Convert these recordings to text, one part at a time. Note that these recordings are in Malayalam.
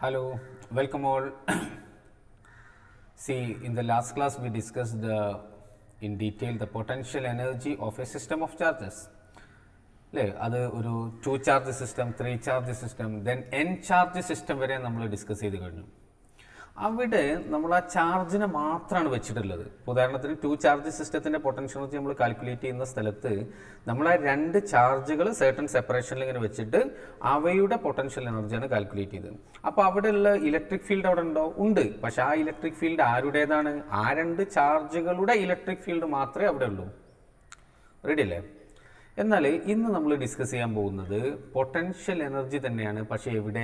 Hello, welcome all. See, in the last class we discussed in detail the potential energy of a system of charges. അല്ലേ അത് ഒരു 2 charge system 3 charge system then n charge system വരെ നമ്മൾ ഡിസ്കസ് ചെയ്ത് കഴിഞ്ഞു. അവിടെ നമ്മൾ ആ ചാർജിനെ മാത്രമാണ് വെച്ചിട്ടുള്ളത്. ഉദാഹരണത്തിന് 2 ചാർജ് സിസ്റ്റത്തിൻ്റെ പൊട്ടൻഷ്യൽ എനർജി നമ്മൾ കാൽക്കുലേറ്റ് ചെയ്യുന്ന സ്ഥലത്ത് നമ്മൾ ആ 2 ചാർജുകൾ സർട്ടൺ സെപ്പറേഷനിൽ ഇങ്ങനെ വെച്ചിട്ട് അവയുടെ പൊട്ടൻഷ്യൽ എനർജിയാണ് കാൽക്കുലേറ്റ് ചെയ്തത്. അപ്പോൾ അവിടെയുള്ള ഇലക്ട്രിക് ഫീൽഡ് അവിടെ ഉണ്ടോ? ഉണ്ട്. പക്ഷേ ആ ഇലക്ട്രിക് ഫീൽഡ് ആരുടേതാണ്? ആ 2 ചാർജുകളുടെ ഇലക്ട്രിക് ഫീൽഡ് മാത്രമേ അവിടെ ഉള്ളൂ. റെഡി അല്ലേ? എന്നാൽ ഇന്ന് നമ്മൾ ഡിസ്കസ് ചെയ്യാൻ പോകുന്നത് പൊട്ടൻഷ്യൽ എനർജി തന്നെയാണ്. പക്ഷേ എവിടെ?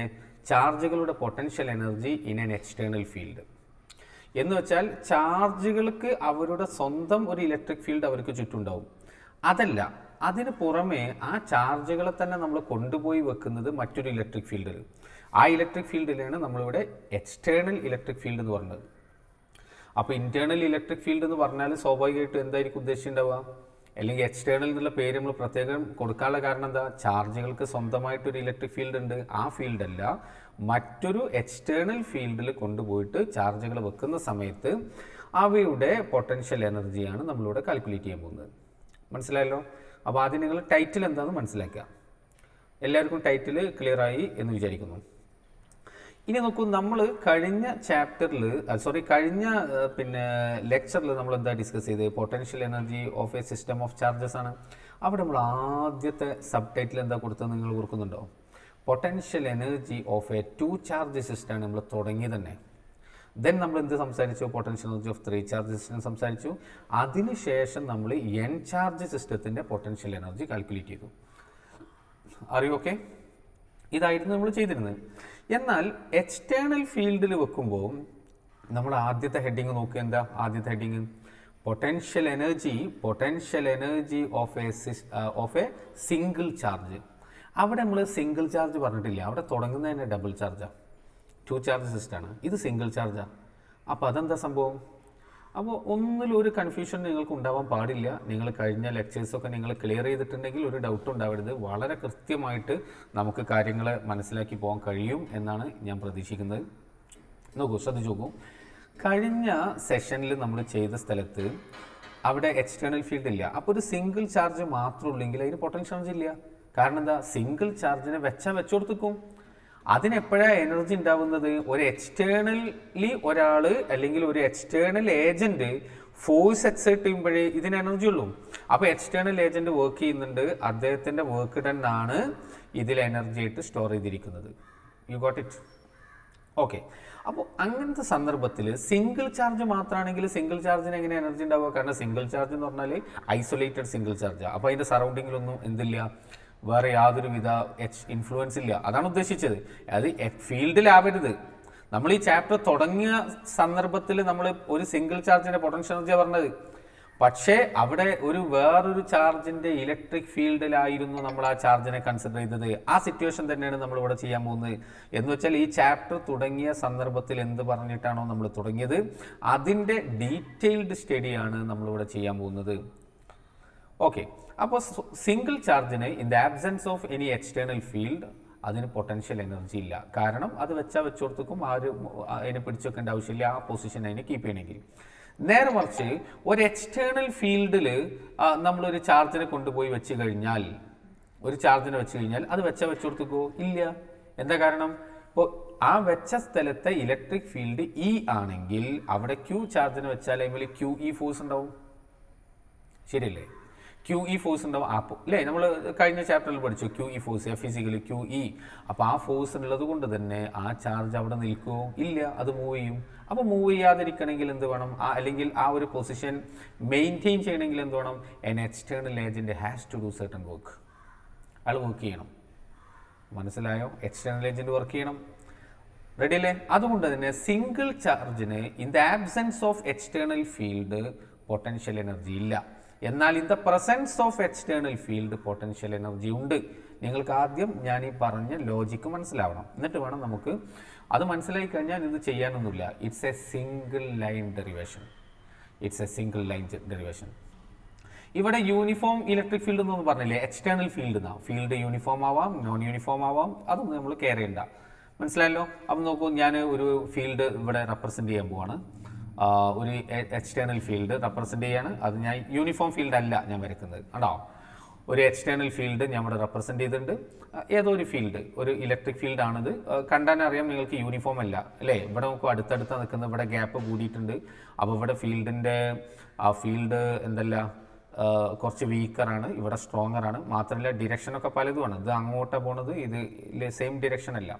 ചാർജുകളുടെ potential energy in an external field. എന്ന് വെച്ചാൽ ചാർജുകൾക്ക് അവരുടെ സ്വന്തം ഒരു ഇലക്ട്രിക് ഫീൽഡ് അവർക്ക് ചുറ്റുണ്ടാവും. അതല്ല, അതിന് പുറമെ ആ ചാർജുകളെ തന്നെ നമ്മൾ കൊണ്ടുപോയി വെക്കുന്നത് മറ്റൊരു ഇലക്ട്രിക് ഫീൽഡിൽ. ആ ഇലക്ട്രിക് ഫീൽഡിലാണ് നമ്മളിവിടെ എക്സ്റ്റേണൽ ഇലക്ട്രിക് ഫീൽഡ് എന്ന് പറഞ്ഞത്. അപ്പോൾ ഇൻറ്റേർണൽ ഇലക്ട്രിക് ഫീൽഡ് എന്ന് പറഞ്ഞാൽ സ്വാഭാവികമായിട്ടും എന്തായിരിക്കും ഉദ്ദേശിച്ചിട്ടുണ്ടാവുക? അല്ലെങ്കിൽ എക്സ്റ്റേണൽ എന്നുള്ള പേര് നമ്മൾ പ്രത്യേകം കൊടുക്കാനുള്ള കാരണം എന്താ? ചാർജുകൾക്ക് സ്വന്തമായിട്ടൊരു ഇലക്ട്രിക് ഫീൽഡ് ഉണ്ട്. ആ ഫീൽഡല്ല, മറ്റൊരു എക്സ്റ്റേണൽ ഫീൽഡിൽ കൊണ്ടുപോയിട്ട് ചാർജുകൾ വെക്കുന്ന സമയത്ത് അവയുടെ പൊട്ടൻഷ്യൽ എനർജിയാണ് നമ്മളിവിടെ കാൽക്കുലേറ്റ് ചെയ്യാൻ പോകുന്നത്. മനസ്സിലായല്ലോ? അപ്പോൾ ആദ്യം നിങ്ങൾ ടൈറ്റിൽ എന്താണെന്ന് മനസ്സിലാക്കുക. എല്ലാവർക്കും ടൈറ്റിൽ ക്ലിയർ ആയി എന്ന് വിചാരിക്കുന്നു. ഇനി നോക്കൂ, നമ്മൾ കഴിഞ്ഞ ലെക്ചറിൽ നമ്മൾ എന്താ ഡിസ്കസ് ചെയ്തത്? Potential energy of A system of charges ആണ്. അവിടെ നമ്മൾ ആദ്യത്തെ സബ് ടൈറ്റിൽ എന്താ കൊടുത്തത് നിങ്ങൾ ഓർക്കുന്നുണ്ടോ? Potential energy of A 2 charge സിസ്റ്റമാണ് നമ്മൾ തുടങ്ങി തന്നെ. ദെൻ നമ്മൾ എന്ത് സംസാരിച്ചു? Potential energy of 3 charge system സംസാരിച്ചു. അതിനുശേഷം നമ്മൾ n ചാർജ് സിസ്റ്റത്തിൻ്റെ പൊട്ടൻഷ്യൽ എനർജി കാൽക്കുലേറ്റ് ചെയ്തു. അറിയോ? ഓക്കെ, ഇതായിരുന്നു നമ്മൾ ചെയ്തിരുന്നത്. എന്നാൽ എക്സ്റ്റേണൽ ഫീൽഡിൽ വെക്കുമ്പോൾ നമ്മൾ ആദ്യത്തെ ഹെഡിങ് നോക്കുക. എന്താ ആദ്യത്തെ heading? Potential energy of A single charge. അവിടെ നമ്മൾ സിംഗിൾ ചാർജ് പറഞ്ഞിട്ടില്ല. അവിടെ തുടങ്ങുന്നത് തന്നെ ഡബിൾ ചാർജാണ്. 2 ചാർജ് സിസ്റ്റമാണ്. ഇത് സിംഗിൾ ചാർജാണ്. അപ്പോൾ അതെന്താ സംഭവം? അപ്പോൾ ഒന്നിലൊരു കൺഫ്യൂഷൻ നിങ്ങൾക്ക് ഉണ്ടാവാൻ പാടില്ല. നിങ്ങൾ കഴിഞ്ഞ ലെക്ചേഴ്സൊക്കെ നിങ്ങൾ ക്ലിയർ ചെയ്തിട്ടുണ്ടെങ്കിൽ ഒരു ഡൗട്ട് ഉണ്ടാവരുത്. വളരെ കൃത്യമായിട്ട് നമുക്ക് കാര്യങ്ങൾ മനസ്സിലാക്കി പോകാൻ കഴിയും എന്നാണ് ഞാൻ പ്രതീക്ഷിക്കുന്നത്. നോക്കൂ, ശ്രദ്ധിച്ചു നോക്കൂ. കഴിഞ്ഞ സെഷനിൽ നമ്മൾ ചെയ്ത സ്ഥലത്ത് അവിടെ എക്സ്റ്റേണൽ ഫീൽഡ് ഇല്ല. അപ്പോൾ ഒരു സിംഗിൾ ചാർജ് മാത്രമേ ഉള്ളെങ്കിൽ അതിന് പൊട്ടൻഷ്യൽ എനർജി ഇല്ല. കാരണം എന്താ? സിംഗിൾ ചാർജിനെ വെച്ചുകൊടുത്തിക്കും. അതിനെപ്പോഴാണ് എനർജി ഉണ്ടാവുന്നത്? ഒരു എക്സ്റ്റേണലി ഒരാൾ അല്ലെങ്കിൽ ഒരു എക്സ്റ്റേണൽ ഏജൻറ്റ് ഫോഴ്സ് എക്സേർട്ട് ചെയ്യുമ്പോഴേ ഇതിന് എനർജി ഉള്ളൂ. അപ്പോൾ എക്സ്റ്റേണൽ ഏജൻറ്റ് വർക്ക് ചെയ്യുന്നുണ്ട്. അദ്ദേഹത്തിൻ്റെ വർക്ക് തന്നെയാണ് ഇതിൽ എനർജി ആയിട്ട് സ്റ്റോർ ചെയ്തിരിക്കുന്നത്. You got it? ഓക്കെ. അപ്പോൾ അങ്ങനത്തെ സന്ദർഭത്തിൽ സിംഗിൾ ചാർജ് മാത്രമാണെങ്കിൽ സിംഗിൾ ചാർജിന് എങ്ങനെ എനർജി ഉണ്ടാവുക? കാരണം സിംഗിൾ ചാർജ് എന്ന് പറഞ്ഞാൽ ഐസൊലേറ്റഡ് സിംഗിൾ ചാർജാണ്. അപ്പോൾ അതിൻ്റെ സറൗണ്ടിങ്ങിലൊന്നും എന്തില്ല, വേറെ യാതൊരുവിധ ഇൻഫ്ലുവൻസ് ഇല്ല. അതാണ് ഉദ്ദേശിച്ചത്. അത് ഫീൽഡിലാവരുത്. നമ്മൾ ഈ ചാപ്റ്റർ തുടങ്ങിയ സന്ദർഭത്തിൽ നമ്മൾ ഒരു സിംഗിൾ ചാർജിൻ്റെ പൊട്ടൻഷ്യൽ എനർജിയാണ് പറഞ്ഞത്. പക്ഷേ അവിടെ വേറൊരു ചാർജിൻ്റെ ഇലക്ട്രിക് ഫീൽഡിലായിരുന്നു നമ്മൾ ആ ചാർജിനെ കൺസിഡർ ചെയ്തത്. ആ സിറ്റുവേഷൻ തന്നെയാണ് നമ്മളിവിടെ ചെയ്യാൻ പോകുന്നത്. എന്ന് വെച്ചാൽ ഈ ചാപ്റ്റർ തുടങ്ങിയ സന്ദർഭത്തിൽ എന്ത് പറഞ്ഞിട്ടാണോ നമ്മൾ തുടങ്ങിയത് അതിൻ്റെ ഡീറ്റെയിൽഡ് സ്റ്റഡിയാണ് നമ്മളിവിടെ ചെയ്യാൻ പോകുന്നത്. ഓക്കെ. അപ്പോൾ സിംഗിൾ ചാർജിന് in the absence of any external field അതിന് പൊട്ടൻഷ്യൽ എനർജി ഇല്ല. കാരണം അത് വെച്ചുകൊടുത്തേക്കും അതിനെ പിടിച്ചു വെക്കേണ്ട ആവശ്യമില്ല. ആ പൊസിഷൻ അതിനെ കീപ്പ് ചെയ്യണമെങ്കിൽ. നേരെ മറിച്ച് ഒരു എക്സ്റ്റേണൽ ഫീൽഡിൽ നമ്മളൊരു ചാർജിനെ കൊണ്ടുപോയി വെച്ച് കഴിഞ്ഞാൽ അത് വെച്ചുകൊടുത്തേക്കോ? ഇല്ല. എന്താ കാരണം? ഇപ്പോൾ ആ വെച്ച സ്ഥലത്തെ ഇലക്ട്രിക് ഫീൽഡ് ഇ ആണെങ്കിൽ അവിടെ ക്യൂ ചാർജിനെ വെച്ചാൽ അതിൽ QE ഫോഴ്സ് ഉണ്ടാവും. ശരിയല്ലേ? QE ഫോഴ്സ് ഉണ്ടാവും. അല്ലേ, നമ്മൾ കഴിഞ്ഞ ചാപ്റ്ററിൽ പഠിച്ചു QE ഫോഴ്സ്, ഫിസിക്കലി QE. അപ്പോൾ ആ ഫോഴ്സ് ഉള്ളത് കൊണ്ട് തന്നെ ആ ചാർജ് അവിടെ നിൽക്കുമോ? ഇല്ല, അത് മൂവ് ചെയ്യും. അപ്പോൾ മൂവ് ചെയ്യാതിരിക്കണമെങ്കിൽ എന്ത് വേണം? അല്ലെങ്കിൽ ആ ഒരു പൊസിഷൻ മെയിൻറ്റെയിൻ ചെയ്യണമെങ്കിൽ എന്ത് വേണം? An external agent has to do certain work. അയാൾ വർക്ക് ചെയ്യണം. മനസ്സിലായോ? എക്സ്റ്റേണൽ ഏജൻറ്റ് വർക്ക് ചെയ്യണം. റെഡി അല്ലേ? അതുകൊണ്ട് തന്നെ സിംഗിൾ ചാർജിന് in the absence of external field potential energy ഇല്ല. എന്നാൽ in the presence of external field potential energy ഉണ്ട്. നിങ്ങൾക്ക് ആദ്യം ഞാൻ ഈ പറഞ്ഞ ലോജിക്ക് മനസ്സിലാവണം. എന്നിട്ട് വേണം നമുക്ക് അത് മനസ്സിലാക്കി കഴിഞ്ഞാൽ ഇത് ചെയ്യാനൊന്നുമില്ല. It's a single line derivation. ഇവിടെ യൂണിഫോം ഇലക്ട്രിക് ഫീൽഡ് എന്നൊന്നും പറഞ്ഞില്ലേ? എക്സ്റ്റേണൽ ഫീൽഡ് എന്നാണ്. ഫീൽഡ് യൂണിഫോം ആവാം, നോൺ യൂണിഫോം ആവാം. അതൊന്നും നമ്മൾ കെയർ ചെയ്യണ്ട. മനസ്സിലായല്ലോ. അപ്പം നോക്കൂ, ഞാൻ ഒരു ഫീൽഡ് ഇവിടെ റെപ്രസെൻറ്റ് ചെയ്യാൻ പോവാണ്. ഒരു എക്സ്റ്റേണൽ ഫീൽഡ് റെപ്രസെൻറ്റ് ചെയ്യാണ്. അത് ഞാൻ യൂണിഫോം ഫീൽഡ് അല്ല ഞാൻ വരയ്ക്കുന്നത്, കണ്ടോ. ഒരു എക്സ്റ്റേണൽ ഫീൽഡ് ഞാൻ ഇവിടെ റെപ്രസെൻറ്റ് ചെയ്തിട്ടുണ്ട്. ഏതോ ഒരു ഫീൽഡ്, ഒരു ഇലക്ട്രിക് ഫീൽഡാണിത്. കണ്ടാൽ അറിയാം നിങ്ങൾക്ക് യൂണിഫോം അല്ല അല്ലേ. ഇവിടെ നമുക്ക് അടുത്തടുത്ത് നിൽക്കുന്ന ഇവിടെ ഗ്യാപ്പ് കൂടിയിട്ടുണ്ട്. അപ്പോൾ ഇവിടെ ഫീൽഡ് എന്തല്ല കുറച്ച് വീക്കറാണ്, ഇവിടെ സ്ട്രോങ്ങറാണ്. മാത്രമല്ല ഡിറക്ഷനൊക്കെ പലതുമാണ്. ഇത് അങ്ങോട്ടാണ് പോണത്, ഇത് സെയിം ഡിറക്ഷൻ അല്ല.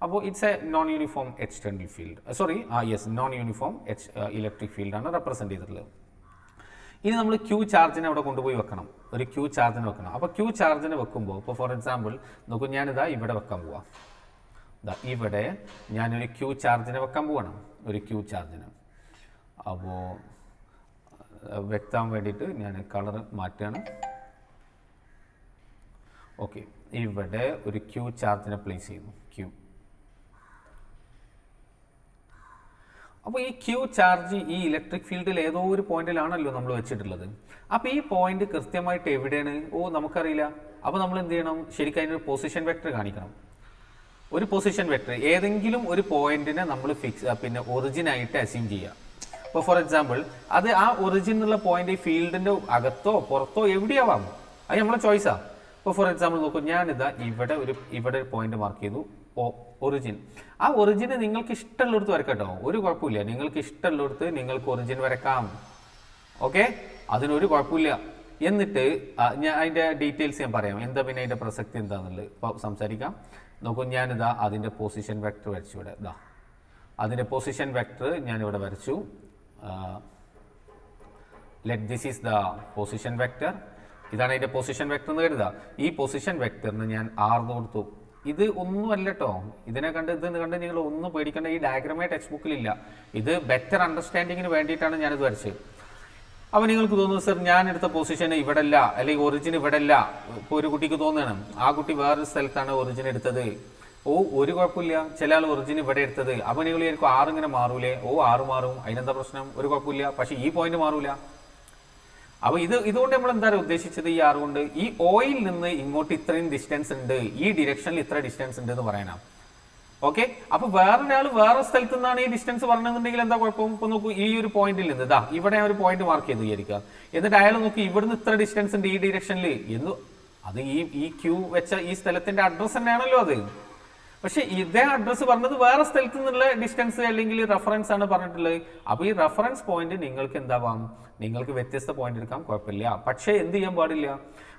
അപ്പോൾ it's A non uniform external field, non uniform electric ഫീൽഡാണ് റെപ്രസെൻറ്റ് ചെയ്തിട്ടുള്ളത്. ഇനി നമ്മൾ ക്യൂ ചാർജിനെ അവിടെ കൊണ്ടുപോയി വെക്കണം, ഒരു ക്യൂ ചാർജിനെ വെക്കണം. അപ്പോൾ ക്യൂ ചാർജിനെ വെക്കുമ്പോൾ, ഇപ്പോൾ ഫോർ എക്സാമ്പിൾ നോക്കൂ, ഞാനിതാ ഇവിടെ വെക്കാൻ പോവാം. ഇവിടെ ഞാനൊരു ക്യൂ ചാർജിനെ വെക്കാൻ പോവാണ്, ഒരു ക്യൂ ചാർജിന്. അപ്പോൾ വ്യക്തം വേണ്ടിയിട്ട് ഞാൻ കളർ മാറ്റുകയാണ്. ഓക്കെ, ഇവിടെ ഒരു ക്യൂ ചാർജിനെ പ്ലേസ് ചെയ്യുന്നു, ക്യൂ. അപ്പോൾ ഈ ക്യൂ ചാർജ് ഈ ഇലക്ട്രിക് ഫീൽഡിൽ ഏതോ ഒരു പോയിന്റിലാണല്ലോ നമ്മൾ വെച്ചിട്ടുള്ളത്. അപ്പോൾ ഈ പോയിന്റ് കൃത്യമായിട്ട് എവിടെയാണ് നമുക്കറിയില്ല. അപ്പോൾ നമ്മൾ എന്ത് ചെയ്യണം, ശരിക്കും അതിനൊരു പൊസിഷൻ വെക്ടർ കാണിക്കണം. ഒരു പൊസിഷൻ വെക്ടർ ഏതെങ്കിലും ഒരു പോയിന്റിനെ നമ്മൾ ഒറിജിനായിട്ട് അസ്യൂം ചെയ്യുക. ഇപ്പോൾ ഫോർ എക്സാമ്പിൾ അത് ആ ഒറിജിൻ എന്നുള്ള പോയിന്റ് ഈ ഫീൽഡിൻ്റെ അകത്തോ പുറത്തോ എവിടെയാവാം, അത് നമ്മളെ ചോയ്സാണ്. ഇപ്പോൾ ഫോർ എക്സാമ്പിൾ നോക്കൂ, ഞാനിതാ ഇവിടെ ഒരു പോയിന്റ് മാർക്ക് ചെയ്തു, ഒറിജിൻ. ആ ഒറിജിന് നിങ്ങൾക്ക് ഇഷ്ടമുള്ളിടത്ത് വരക്കട്ടോ, ഒരു കുഴപ്പമില്ല. നിങ്ങൾക്ക് ഇഷ്ടമുള്ളിടത്ത് നിങ്ങൾക്ക് ഒറിജിൻ വരക്കാം, ഓക്കെ, അതിനൊരു കുഴപ്പമില്ല. എന്നിട്ട് ഞാൻ അതിൻ്റെ ഡീറ്റെയിൽസ് ഞാൻ പറയാം, എന്താ പിന്നെ അതിൻ്റെ പ്രസക്തി എന്താണെന്നുള്ളത് ഇപ്പോൾ സംസാരിക്കാം. നോക്കൂ, ഞാനിതാ അതിൻ്റെ പൊസിഷൻ വെക്ടർ വരച്ചു ഇവിടെ. അതിൻ്റെ പൊസിഷൻ വെക്ടർ ഞാനിവിടെ വരച്ചു. This is the position vector. ഇതാണ് അതിൻ്റെ പൊസിഷൻ വെക്ടർ എന്ന് കരുതുക. ഈ പൊസിഷൻ വെക്ടറിന് ഞാൻ ആർന്ന് കൊടുത്തു. ഇത് ഒന്നുമല്ല കേട്ടോ, ഇത് കണ്ട് നിങ്ങൾ ഒന്നും പേടിക്കേണ്ട. ഈ ഡയഗ്രമേ ടെക്സ്റ്റ് ബുക്കിലില്ല. ഇത് ബെറ്റർ അണ്ടർസ്റ്റാൻഡിങ്ങിന് വേണ്ടിയിട്ടാണ് ഞാനിത് വരച്ചത്. അപ്പോൾ നിങ്ങൾക്ക് തോന്നുന്നു, സർ ഞാൻ എടുത്ത പൊസിഷൻ ഇവിടെ അല്ല, അല്ലെങ്കിൽ ഒറിജിൻ ഇവിടെ അല്ല. ഇപ്പോൾ ഒരു കുട്ടിക്ക് തോന്നുകയാണ് ആ കുട്ടി വേറൊരു സ്ഥലത്താണ് ഒറിജിൻ എടുത്തത്. ഒരു കുഴപ്പമില്ല, ചില ആൾ ഒറിജിൻ ഇവിടെ എടുത്തത്. അപ്പോൾ നിങ്ങൾ വിചാരിക്കും 6 ഇങ്ങനെ മാറൂലേ? 6 മാറും, അതിനെന്താ പ്രശ്നം? ഒരു കുഴപ്പമില്ല. പക്ഷേ ഈ പോയിന്റ് മാറൂല. അപ്പോൾ ഇതുകൊണ്ട് നമ്മൾ എന്താണ് ഉദ്ദേശിച്ചത്? ഈ 6 കൊണ്ട് ഈ ഓയിൽ നിന്ന് ഇങ്ങോട്ട് ഇത്രയും ഡിസ്റ്റൻസ് ഉണ്ട്, ഈ ഡിറക്ഷനിൽ ഇത്ര ഡിസ്റ്റൻസ് ഉണ്ട് എന്ന് പറയാനാണ്. ഓക്കെ, അപ്പോൾ വേറൊരാൾ വേറെ സ്ഥലത്തു നിന്നാണ് ഈ ഡിസ്റ്റൻസ് പറഞ്ഞിട്ടുണ്ടെങ്കിൽ എന്താ കുഴപ്പം? ഇപ്പോൾ നോക്കൂ, ഈ ഒരു പോയിന്റിൽ നിന്ന് ഇവിടെ ഒരു പോയിന്റ് മാർക്ക് ചെയ്ത് വിചാരിക്കുക. എന്നിട്ട് അയാൾ നോക്കി ഇവിടുന്ന് ഇത്ര ഡിസ്റ്റൻസ് ഉണ്ട് ഈ ഡിറക്ഷനിൽ എന്ന്. അത് ഈ ക്യൂ വെച്ച ഈ സ്ഥലത്തിന്റെ അഡ്രസ്സ് തന്നെയാണല്ലോ അത്. പക്ഷെ ഇതേ അഡ്രസ്സ് പറഞ്ഞത് വേറെ സ്ഥലത്ത് നിന്നുള്ള ഡിസ്റ്റൻസ് അല്ലെങ്കിൽ റെഫറൻസ് ആണ് പറഞ്ഞിട്ടുള്ളത്. അപ്പോൾ ഈ റെഫറൻസ് പോയിന്റ് നിങ്ങൾക്ക് എന്താവാം, നിങ്ങൾക്ക് വ്യത്യസ്ത പോയിന്റ് എടുക്കാം, കുഴപ്പമില്ല. പക്ഷേ എന്ത് ചെയ്യാൻ പാടില്ല,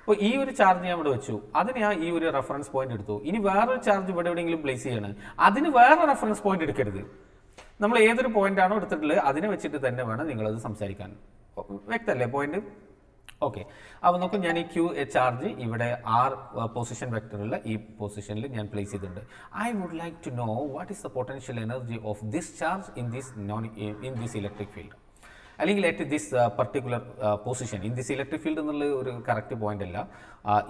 അപ്പോൾ ഈ ഒരു ചാർജ് ഞാൻ ഇവിടെ വെച്ചു, അതിന് ഞാൻ ഈ ഒരു റെഫറൻസ് പോയിന്റ് എടുത്തു. ഇനി വേറൊരു ചാർജ് ഇവിടെ എവിടെയെങ്കിലും പ്ലേസ് ചെയ്യണം, അതിന് വേറെ റെഫറൻസ് പോയിന്റ് എടുക്കരുത്. നമ്മൾ ഏതൊരു പോയിന്റ് ആണോ എടുത്തിട്ടുള്ളത് അതിനെ വെച്ചിട്ട് തന്നെ വേണം നിങ്ങളത് സംസാരിക്കാൻ. വ്യക്തമല്ലേ പോയിന്റ്? ഓക്കെ, അപ്പോൾ നോക്കൂ, ഞാൻ ഈ ക്യൂ ചാർജ് ഇവിടെ പൊസിഷൻ വെക്ടറുള്ള ഈ പൊസിഷനിൽ ഞാൻ പ്ലേസ് ചെയ്തിട്ടുണ്ട്. I would like to know what is the potential energy of this charge in this electric field, അല്ലെങ്കിൽ at this particular position in this electric field എന്നുള്ള ഒരു കറക്റ്റ് പോയിന്റ് അല്ല,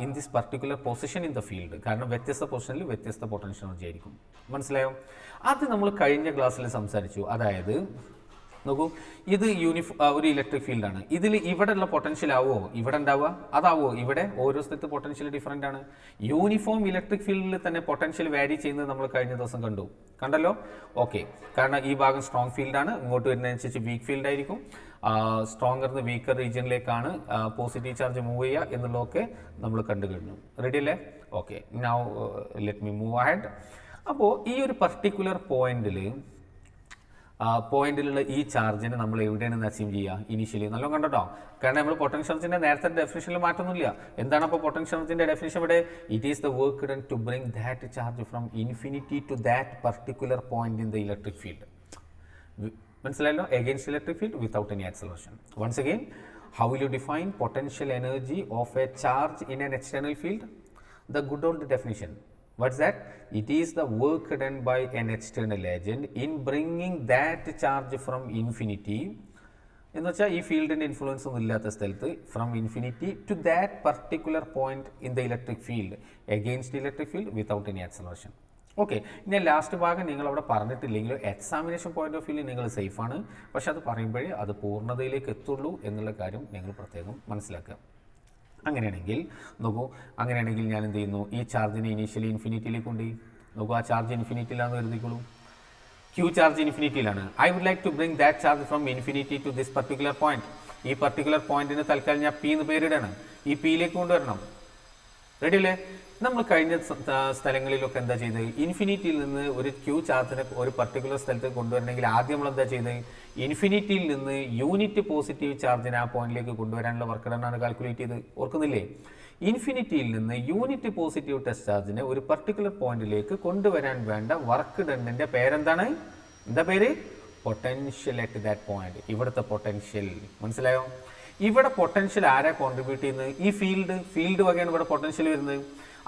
in this particular position in the field. കാരണം വ്യത്യസ്ത പൊസിഷനിൽ വ്യത്യസ്ത പൊട്ടൻഷ്യൽ എനർജി ആയിരിക്കും. മനസ്സിലായോ? അത് നമ്മൾ കഴിഞ്ഞ ക്ലാസ്സിൽ സംസാരിച്ചു. അതായത് നോക്കൂ, ഇത് ഒരു ഇലക്ട്രിക് ഫീൽഡാണ്. ഇതിൽ ഇവിടെ ഉള്ള പൊട്ടൻഷ്യൽ ആവുമോ ഇവിടെ ഉണ്ടാവുക? അതാവോ? ഇവിടെ ഓരോ സ്ഥലത്ത് പൊട്ടൻഷ്യൽ ഡിഫറൻ്റ് ആണ്. യൂണിഫോം ഇലക്ട്രിക് ഫീൽഡിൽ തന്നെ പൊട്ടൻഷ്യൽ വാരി ചെയ്യുന്നത് നമ്മൾ കഴിഞ്ഞ ദിവസം കണ്ടല്ലോ. ഓക്കെ, കാരണം ഈ ഭാഗം സ്ട്രോങ് ഫീൽഡാണ്, ഇങ്ങോട്ട് വരുന്നതനുസരിച്ച് വീക്ക് ഫീൽഡ് ആയിരിക്കും. സ്ട്രോങ്ങർന്ന് വീക്കർ റീജിയനിലേക്കാണ് പോസിറ്റീവ് ചാർജ് മൂവ് ചെയ്യുക എന്നുള്ളതൊക്കെ നമ്മൾ കണ്ടു കഴിഞ്ഞു. റെഡി അല്ലേ? Okay, now let me move ahead. അപ്പോൾ ഈ ഒരു പർട്ടിക്കുലർ പോയിന്റിലുള്ള ഈ ചാർജിനെ നമ്മൾ എവിടെയാണ് അസ്യൂം ചെയ്യുക? ഇനീഷ്യലി നല്ല കണ്ടോ, കാരണം നമ്മൾ പൊട്ടൻഷ്യൽ ചാർജിന്റെ നേരത്തെ ഡെഫിനിഷനിൽ മാറ്റമൊന്നുമില്ല. എന്താണ് അപ്പോൾ പൊട്ടൻഷ്യൽ ചാർജിന്റെ ഡെഫിനിഷൻ ഇവിടെ? It is the work done to bring that charge from infinity to that particular point in the electric field. മനസ്സിലായല്ലോ? Against electric field without any acceleration. Once again, how will you define potential energy of a charge in an external field? The good old definition. What's that? It is the work done by an external agent in bringing that charge from infinity, എന്ന് വെച്ചാൽ ഈ ഫീൽഡിൻ്റെ ഇൻഫ്ലുവൻസ് ഒന്നും ഇല്ലാത്ത സ്ഥലത്ത്, from infinity to that particular point in the electric field against electric field without any acceleration. Okay, ഇനി ലാസ്റ്റ് ഭാഗം നിങ്ങൾ അവിടെ പറഞ്ഞിട്ടില്ലെങ്കിലും എക്സാമിനേഷൻ പോയിന്റ് ഓഫ് വ്യൂവിൽ നിങ്ങൾ സേഫാണ്. പക്ഷെ അത് പറയുമ്പോഴേ അത് പൂർണ്ണതയിലേക്ക് എത്തുള്ളൂ എന്നുള്ള കാര്യം നിങ്ങൾ പ്രത്യേകം മനസ്സിലാക്കുക. അങ്ങനെയാണെങ്കിൽ നോക്കൂ, അങ്ങനെയാണെങ്കിൽ ഞാൻ എന്ത് ചെയ്യുന്നു, ഈ ചാർജിനെ ഇനീഷ്യലി ഇൻഫിനിറ്റിയിലേക്ക് കൊണ്ടുപോയി. നോക്കൂ, ആ ചാർജ് ഇൻഫിനിറ്റിയിലാണെന്ന് കരുതിക്കോളൂ. ക്യൂ ചാർജ് ഇൻഫിനിറ്റിയിലാണ്. I would like to bring that charge from infinity to this particular point. ഈ പർട്ടിക്കുലർ പോയിന്റിന് തൽക്കാലം ഞാൻ പി എന്ന് പേരിടണം. ഈ പിയിലേക്ക് കൊണ്ടുവരണം. റെഡി അല്ലേ? നമ്മൾ കഴിഞ്ഞ സ്ഥലങ്ങളിലൊക്കെ എന്താ ചെയ്തത്? ഇൻഫിനിറ്റിയിൽ നിന്ന് ഒരു ക്യൂ ചാർജിനെ ഒരു പർട്ടിക്കുലർ സ്ഥലത്തേക്ക് കൊണ്ടുവരണമെങ്കിൽ ആദ്യം നമ്മൾ എന്താ ചെയ്തത്? ഇൻഫിനിറ്റിയിൽ നിന്ന് യൂണിറ്റ് പോസിറ്റീവ് ചാർജിനെ ആ പോയിന്റിലേക്ക് കൊണ്ടുവരാനുള്ള വർക്ക് ഡൺ ആണ് കാൽക്കുലേറ്റ് ചെയ്ത്. ഓർക്കുന്നില്ലേ? ഇൻഫിനിറ്റിയിൽ നിന്ന് യൂണിറ്റ് പോസിറ്റീവ് ടെസ്റ്റ് ചാർജിനെ ഒരു പർട്ടിക്കുലർ പോയിന്റിലേക്ക് കൊണ്ടുവരാൻ വേണ്ട വർക്ക് ഡണ്ണിന്റെ പേരെന്താണ്? എന്താ പേര്? Potential at that point. ഇവിടുത്തെ പൊട്ടൻഷ്യൽ മനസ്സിലായോ? ഇവിടെ പൊട്ടൻഷ്യൽ ആരാ കോൺട്രിബ്യൂട്ട് ചെയ്യുന്നത്? ഈ ഫീൽഡ് വകയാണ് ഇവിടെ പൊട്ടൻഷ്യൽ വരുന്നത്.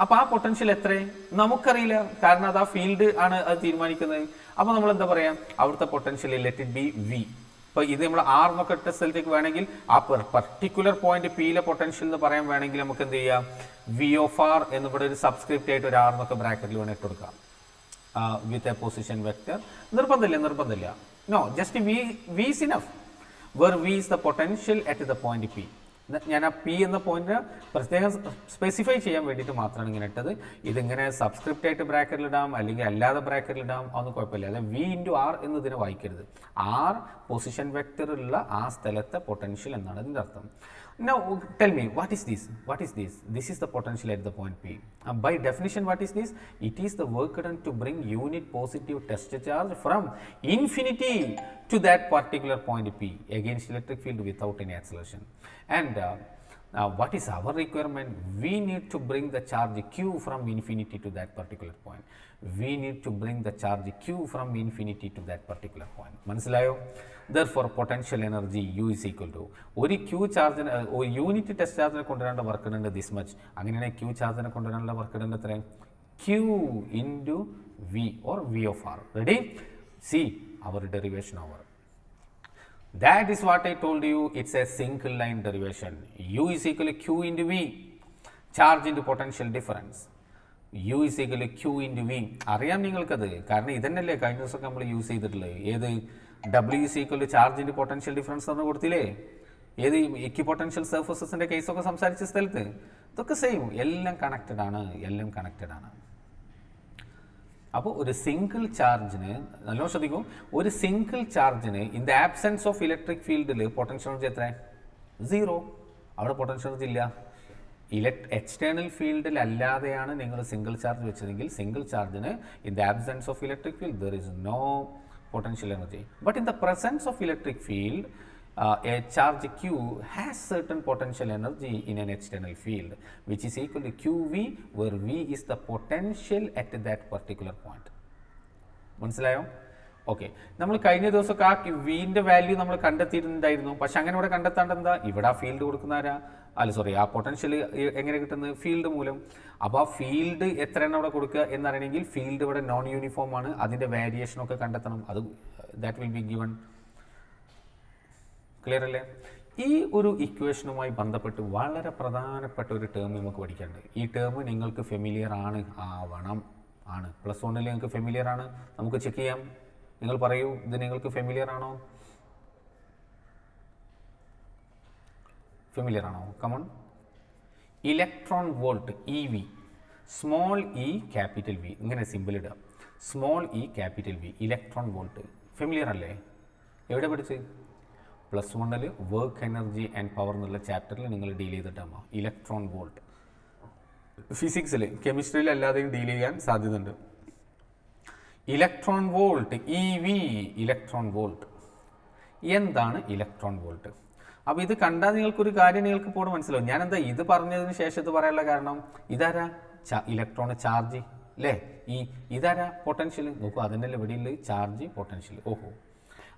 അപ്പോൾ ആ പൊട്ടൻഷ്യൽ എത്ര നമുക്കറിയില്ല, കാരണം അത് ആ ഫീൽഡ് ആണ് അത് തീരുമാനിക്കുന്നത്. അപ്പോൾ നമ്മൾ എന്താ പറയാ? അവിടുത്തെ potential let it be V. ഇപ്പോൾ ഇത് നമ്മൾ ആർ എന്നൊക്കെ ഇട്ട സ്ഥലത്തേക്ക് വേണമെങ്കിൽ ആ പർട്ടിക്കുലർ പോയിന്റ് പിയിലെ പൊട്ടൻഷ്യൽ എന്ന് പറയാൻ വേണമെങ്കിൽ നമുക്ക് എന്ത് ചെയ്യാം? വി ഓഫ് ആർ എന്നിവിടെ ഒരു സബ്സ്ക്രിപ്റ്റ് ആയിട്ട് ഒരു ആർ എന്നൊക്കെ ബ്രാക്കറ്റിൽ വേണമെങ്കിൽ ഇട്ട് കൊടുക്കാം വിത്ത് എ പൊസിഷൻ വെക്ടർ. നിർബന്ധമില്ല. No, just V is enough. where v is the potential at the point p. ഞാൻ ആ പി എന്ന പോയിന്റ് പ്രത്യേകം സ്പെസിഫൈ ചെയ്യാൻ വേണ്ടിയിട്ട് മാത്രമാണ് ഇങ്ങനെ ഇട്ടത്. ഇതിങ്ങനെ സബ്സ്ക്രിപ്റ്റ് ആയിട്ട് ബ്രാക്കറ്റിലിടാം, അല്ലെങ്കിൽ അല്ലാതെ ബ്രാക്കറ്റിലിടാം, അതൊന്നും കുഴപ്പമില്ല. അതായത് വി ഇൻറ്റു ആർ എന്നതിനെ വായിക്കരുത്. ആർ പൊസിഷൻ വെക്ടറുള്ള ആ സ്ഥലത്തെ പൊട്ടൻഷ്യൽ എന്നാണ് ഇതിൻ്റെ അർത്ഥം. Now tell me, what is this? This is the potential at the point P. By definition, what is this? It is the work done to bring unit positive test charge from infinity to that particular point P against electric field without any acceleration. And what is our requirement? We need to bring the charge Q from infinity to that particular point. We need to bring the charge Q from infinity to that particular point. മനസ്സിലായോ? Therefore, potential energy U is equal to ഒരു ക്യൂ ചാർജിന് ഒരു യൂണിറ്റ് ടെസ്റ്റ് ചാർജിനെ കൊണ്ടുവരേണ്ട വർക്ക് ഉണ്ട് ദിസ് മച്ച്. അങ്ങനെയാണെങ്കിൽ ക്യൂ ചാർജിനെ കൊണ്ടുവരാനുള്ള വർക്ക് ഉണ്ട് എത്ര? Q into V or V of R. Ready? See our derivation over. That is what I told you. It's a single line derivation. U is equal to Q into V. Charge into potential difference. U is equal to Q into V. അറിയാം നിങ്ങൾക്കത്, കാരണം ഇതന്നെയല്ലേ കഴിഞ്ഞ ദിവസമൊക്കെ നമ്മൾ യൂസ് ചെയ്തിട്ടുള്ളത്. ഏത്? W is equal to charge into potential difference എന്ന് കൊടുത്തില്ലേ? ഏത്? ഇക്വി പൊട്ടൻഷ്യൽ സർഫസസിൻ്റെ കേസൊക്കെ സംസാരിച്ച സ്ഥലത്ത് ഇതൊക്കെ സെയിം. എല്ലാം കണക്റ്റഡ് ആണ്. അപ്പോൾ ഒരു സിംഗിൾ ചാർജിന് നല്ലോണം ശ്രദ്ധിക്കും. ഒരു സിംഗിൾ ചാർജിന് in the absence of electric ഫീൽഡിൽ പൊട്ടൻഷ്യൽ എനർജി എത്ര? 0. അവിടെ പൊട്ടൻഷ്യൽ എനർജി ഇല്ല. എക്സ്റ്റേണൽ ഫീൽഡിൽ അല്ലാതെയാണ് നിങ്ങൾ സിംഗിൾ ചാർജ് വെച്ചതെങ്കിൽ സിംഗിൾ ചാർജിന് in the absence of electric field there is no potential energy. But in the presence of electric field, a charge Q has certain potential energy in an external field, which is equal to QV, where V is the potential at that particular point. മനസ്സിലായോ? ഓക്കെ, നമ്മൾ കഴിഞ്ഞ ദിവസമൊക്കെ ആ വിന്റെ വാല്യൂ നമ്മൾ കണ്ടെത്തിയിട്ടുണ്ടായിരുന്നു. പക്ഷെ അങ്ങനെ ഇവിടെ കണ്ടെത്താണ്ട് എന്താ? ഇവിടെ ആ ഫീൽഡ് കൊടുക്കുന്ന ആരാ? ആ പൊട്ടൻഷ്യൽ എങ്ങനെ കിട്ടുന്നത്? ഫീൽഡ് മൂലം. അപ്പോൾ ആ ഫീൽഡ് എത്രയാണ് അവിടെ കൊടുക്കുക എന്നറിയണമെങ്കിൽ ഫീൽഡ് ഇവിടെ നോൺ യൂണിഫോം ആണ്. അതിൻ്റെ വേരിയേഷനൊക്കെ കണ്ടെത്തണം. അത് that will be given. Clear അല്ലേ? ഈ ഒരു ഇക്വേഷനുമായി ബന്ധപ്പെട്ട് വളരെ പ്രധാനപ്പെട്ട ഒരു ടേം നമുക്ക് പഠിക്കാനുണ്ട്. ഈ ടേം നിങ്ങൾക്ക് ഫെമിലിയർ ആവണം. പ്ലസ് 1 നിങ്ങൾക്ക് ഫെമിലിയർ ആണ്. നമുക്ക് ചെക്ക് ചെയ്യാം. നിങ്ങൾ പറയൂ, ഇത് നിങ്ങൾക്ക് ഫെമിലിയർ ആണോ? Come on. Electron volt EV, small E capital V, ഇങ്ങനെ സിമ്പിൾ ഇടുക. Small E capital V, electron volt. Familiar അല്ലേ? എവിടെ പഠിച്ച്? Plus 1 work energy and power എന്നുള്ള ചാപ്റ്ററിൽ നിങ്ങൾ ഡീൽ ചെയ്തിട്ടാകുമ്പോൾ ഇലക്ട്രോൺ വോൾട്ട്. ഫിസിക്സിൽ, കെമിസ്ട്രിയിൽ അല്ലാതെയും ഡീൽ ചെയ്യാൻ സാധ്യതയുണ്ട്. Electron volt EV, electron volt. എന്താണ് ഇലക്ട്രോൺ വോൾട്ട്? അപ്പോൾ ഇത് കണ്ടാൽ നിങ്ങൾക്കൊരു കാര്യം നിങ്ങൾക്ക് ഇപ്പോൾ മനസ്സിലാവും. ഞാനെന്താ ഇത് പറഞ്ഞതിന് ശേഷം ഇത് പറയാനുള്ള കാരണം, ഇതാരാ? ഇലക്ട്രോൺ ചാർജ് അല്ലേ? ഇതാരാ? പൊട്ടൻഷ്യൽ. നോക്കൂ, അതിൻ്റെ ഇവിടെയുള്ള ചാർജ് പൊട്ടൻഷ്യൽ. ഓഹോ,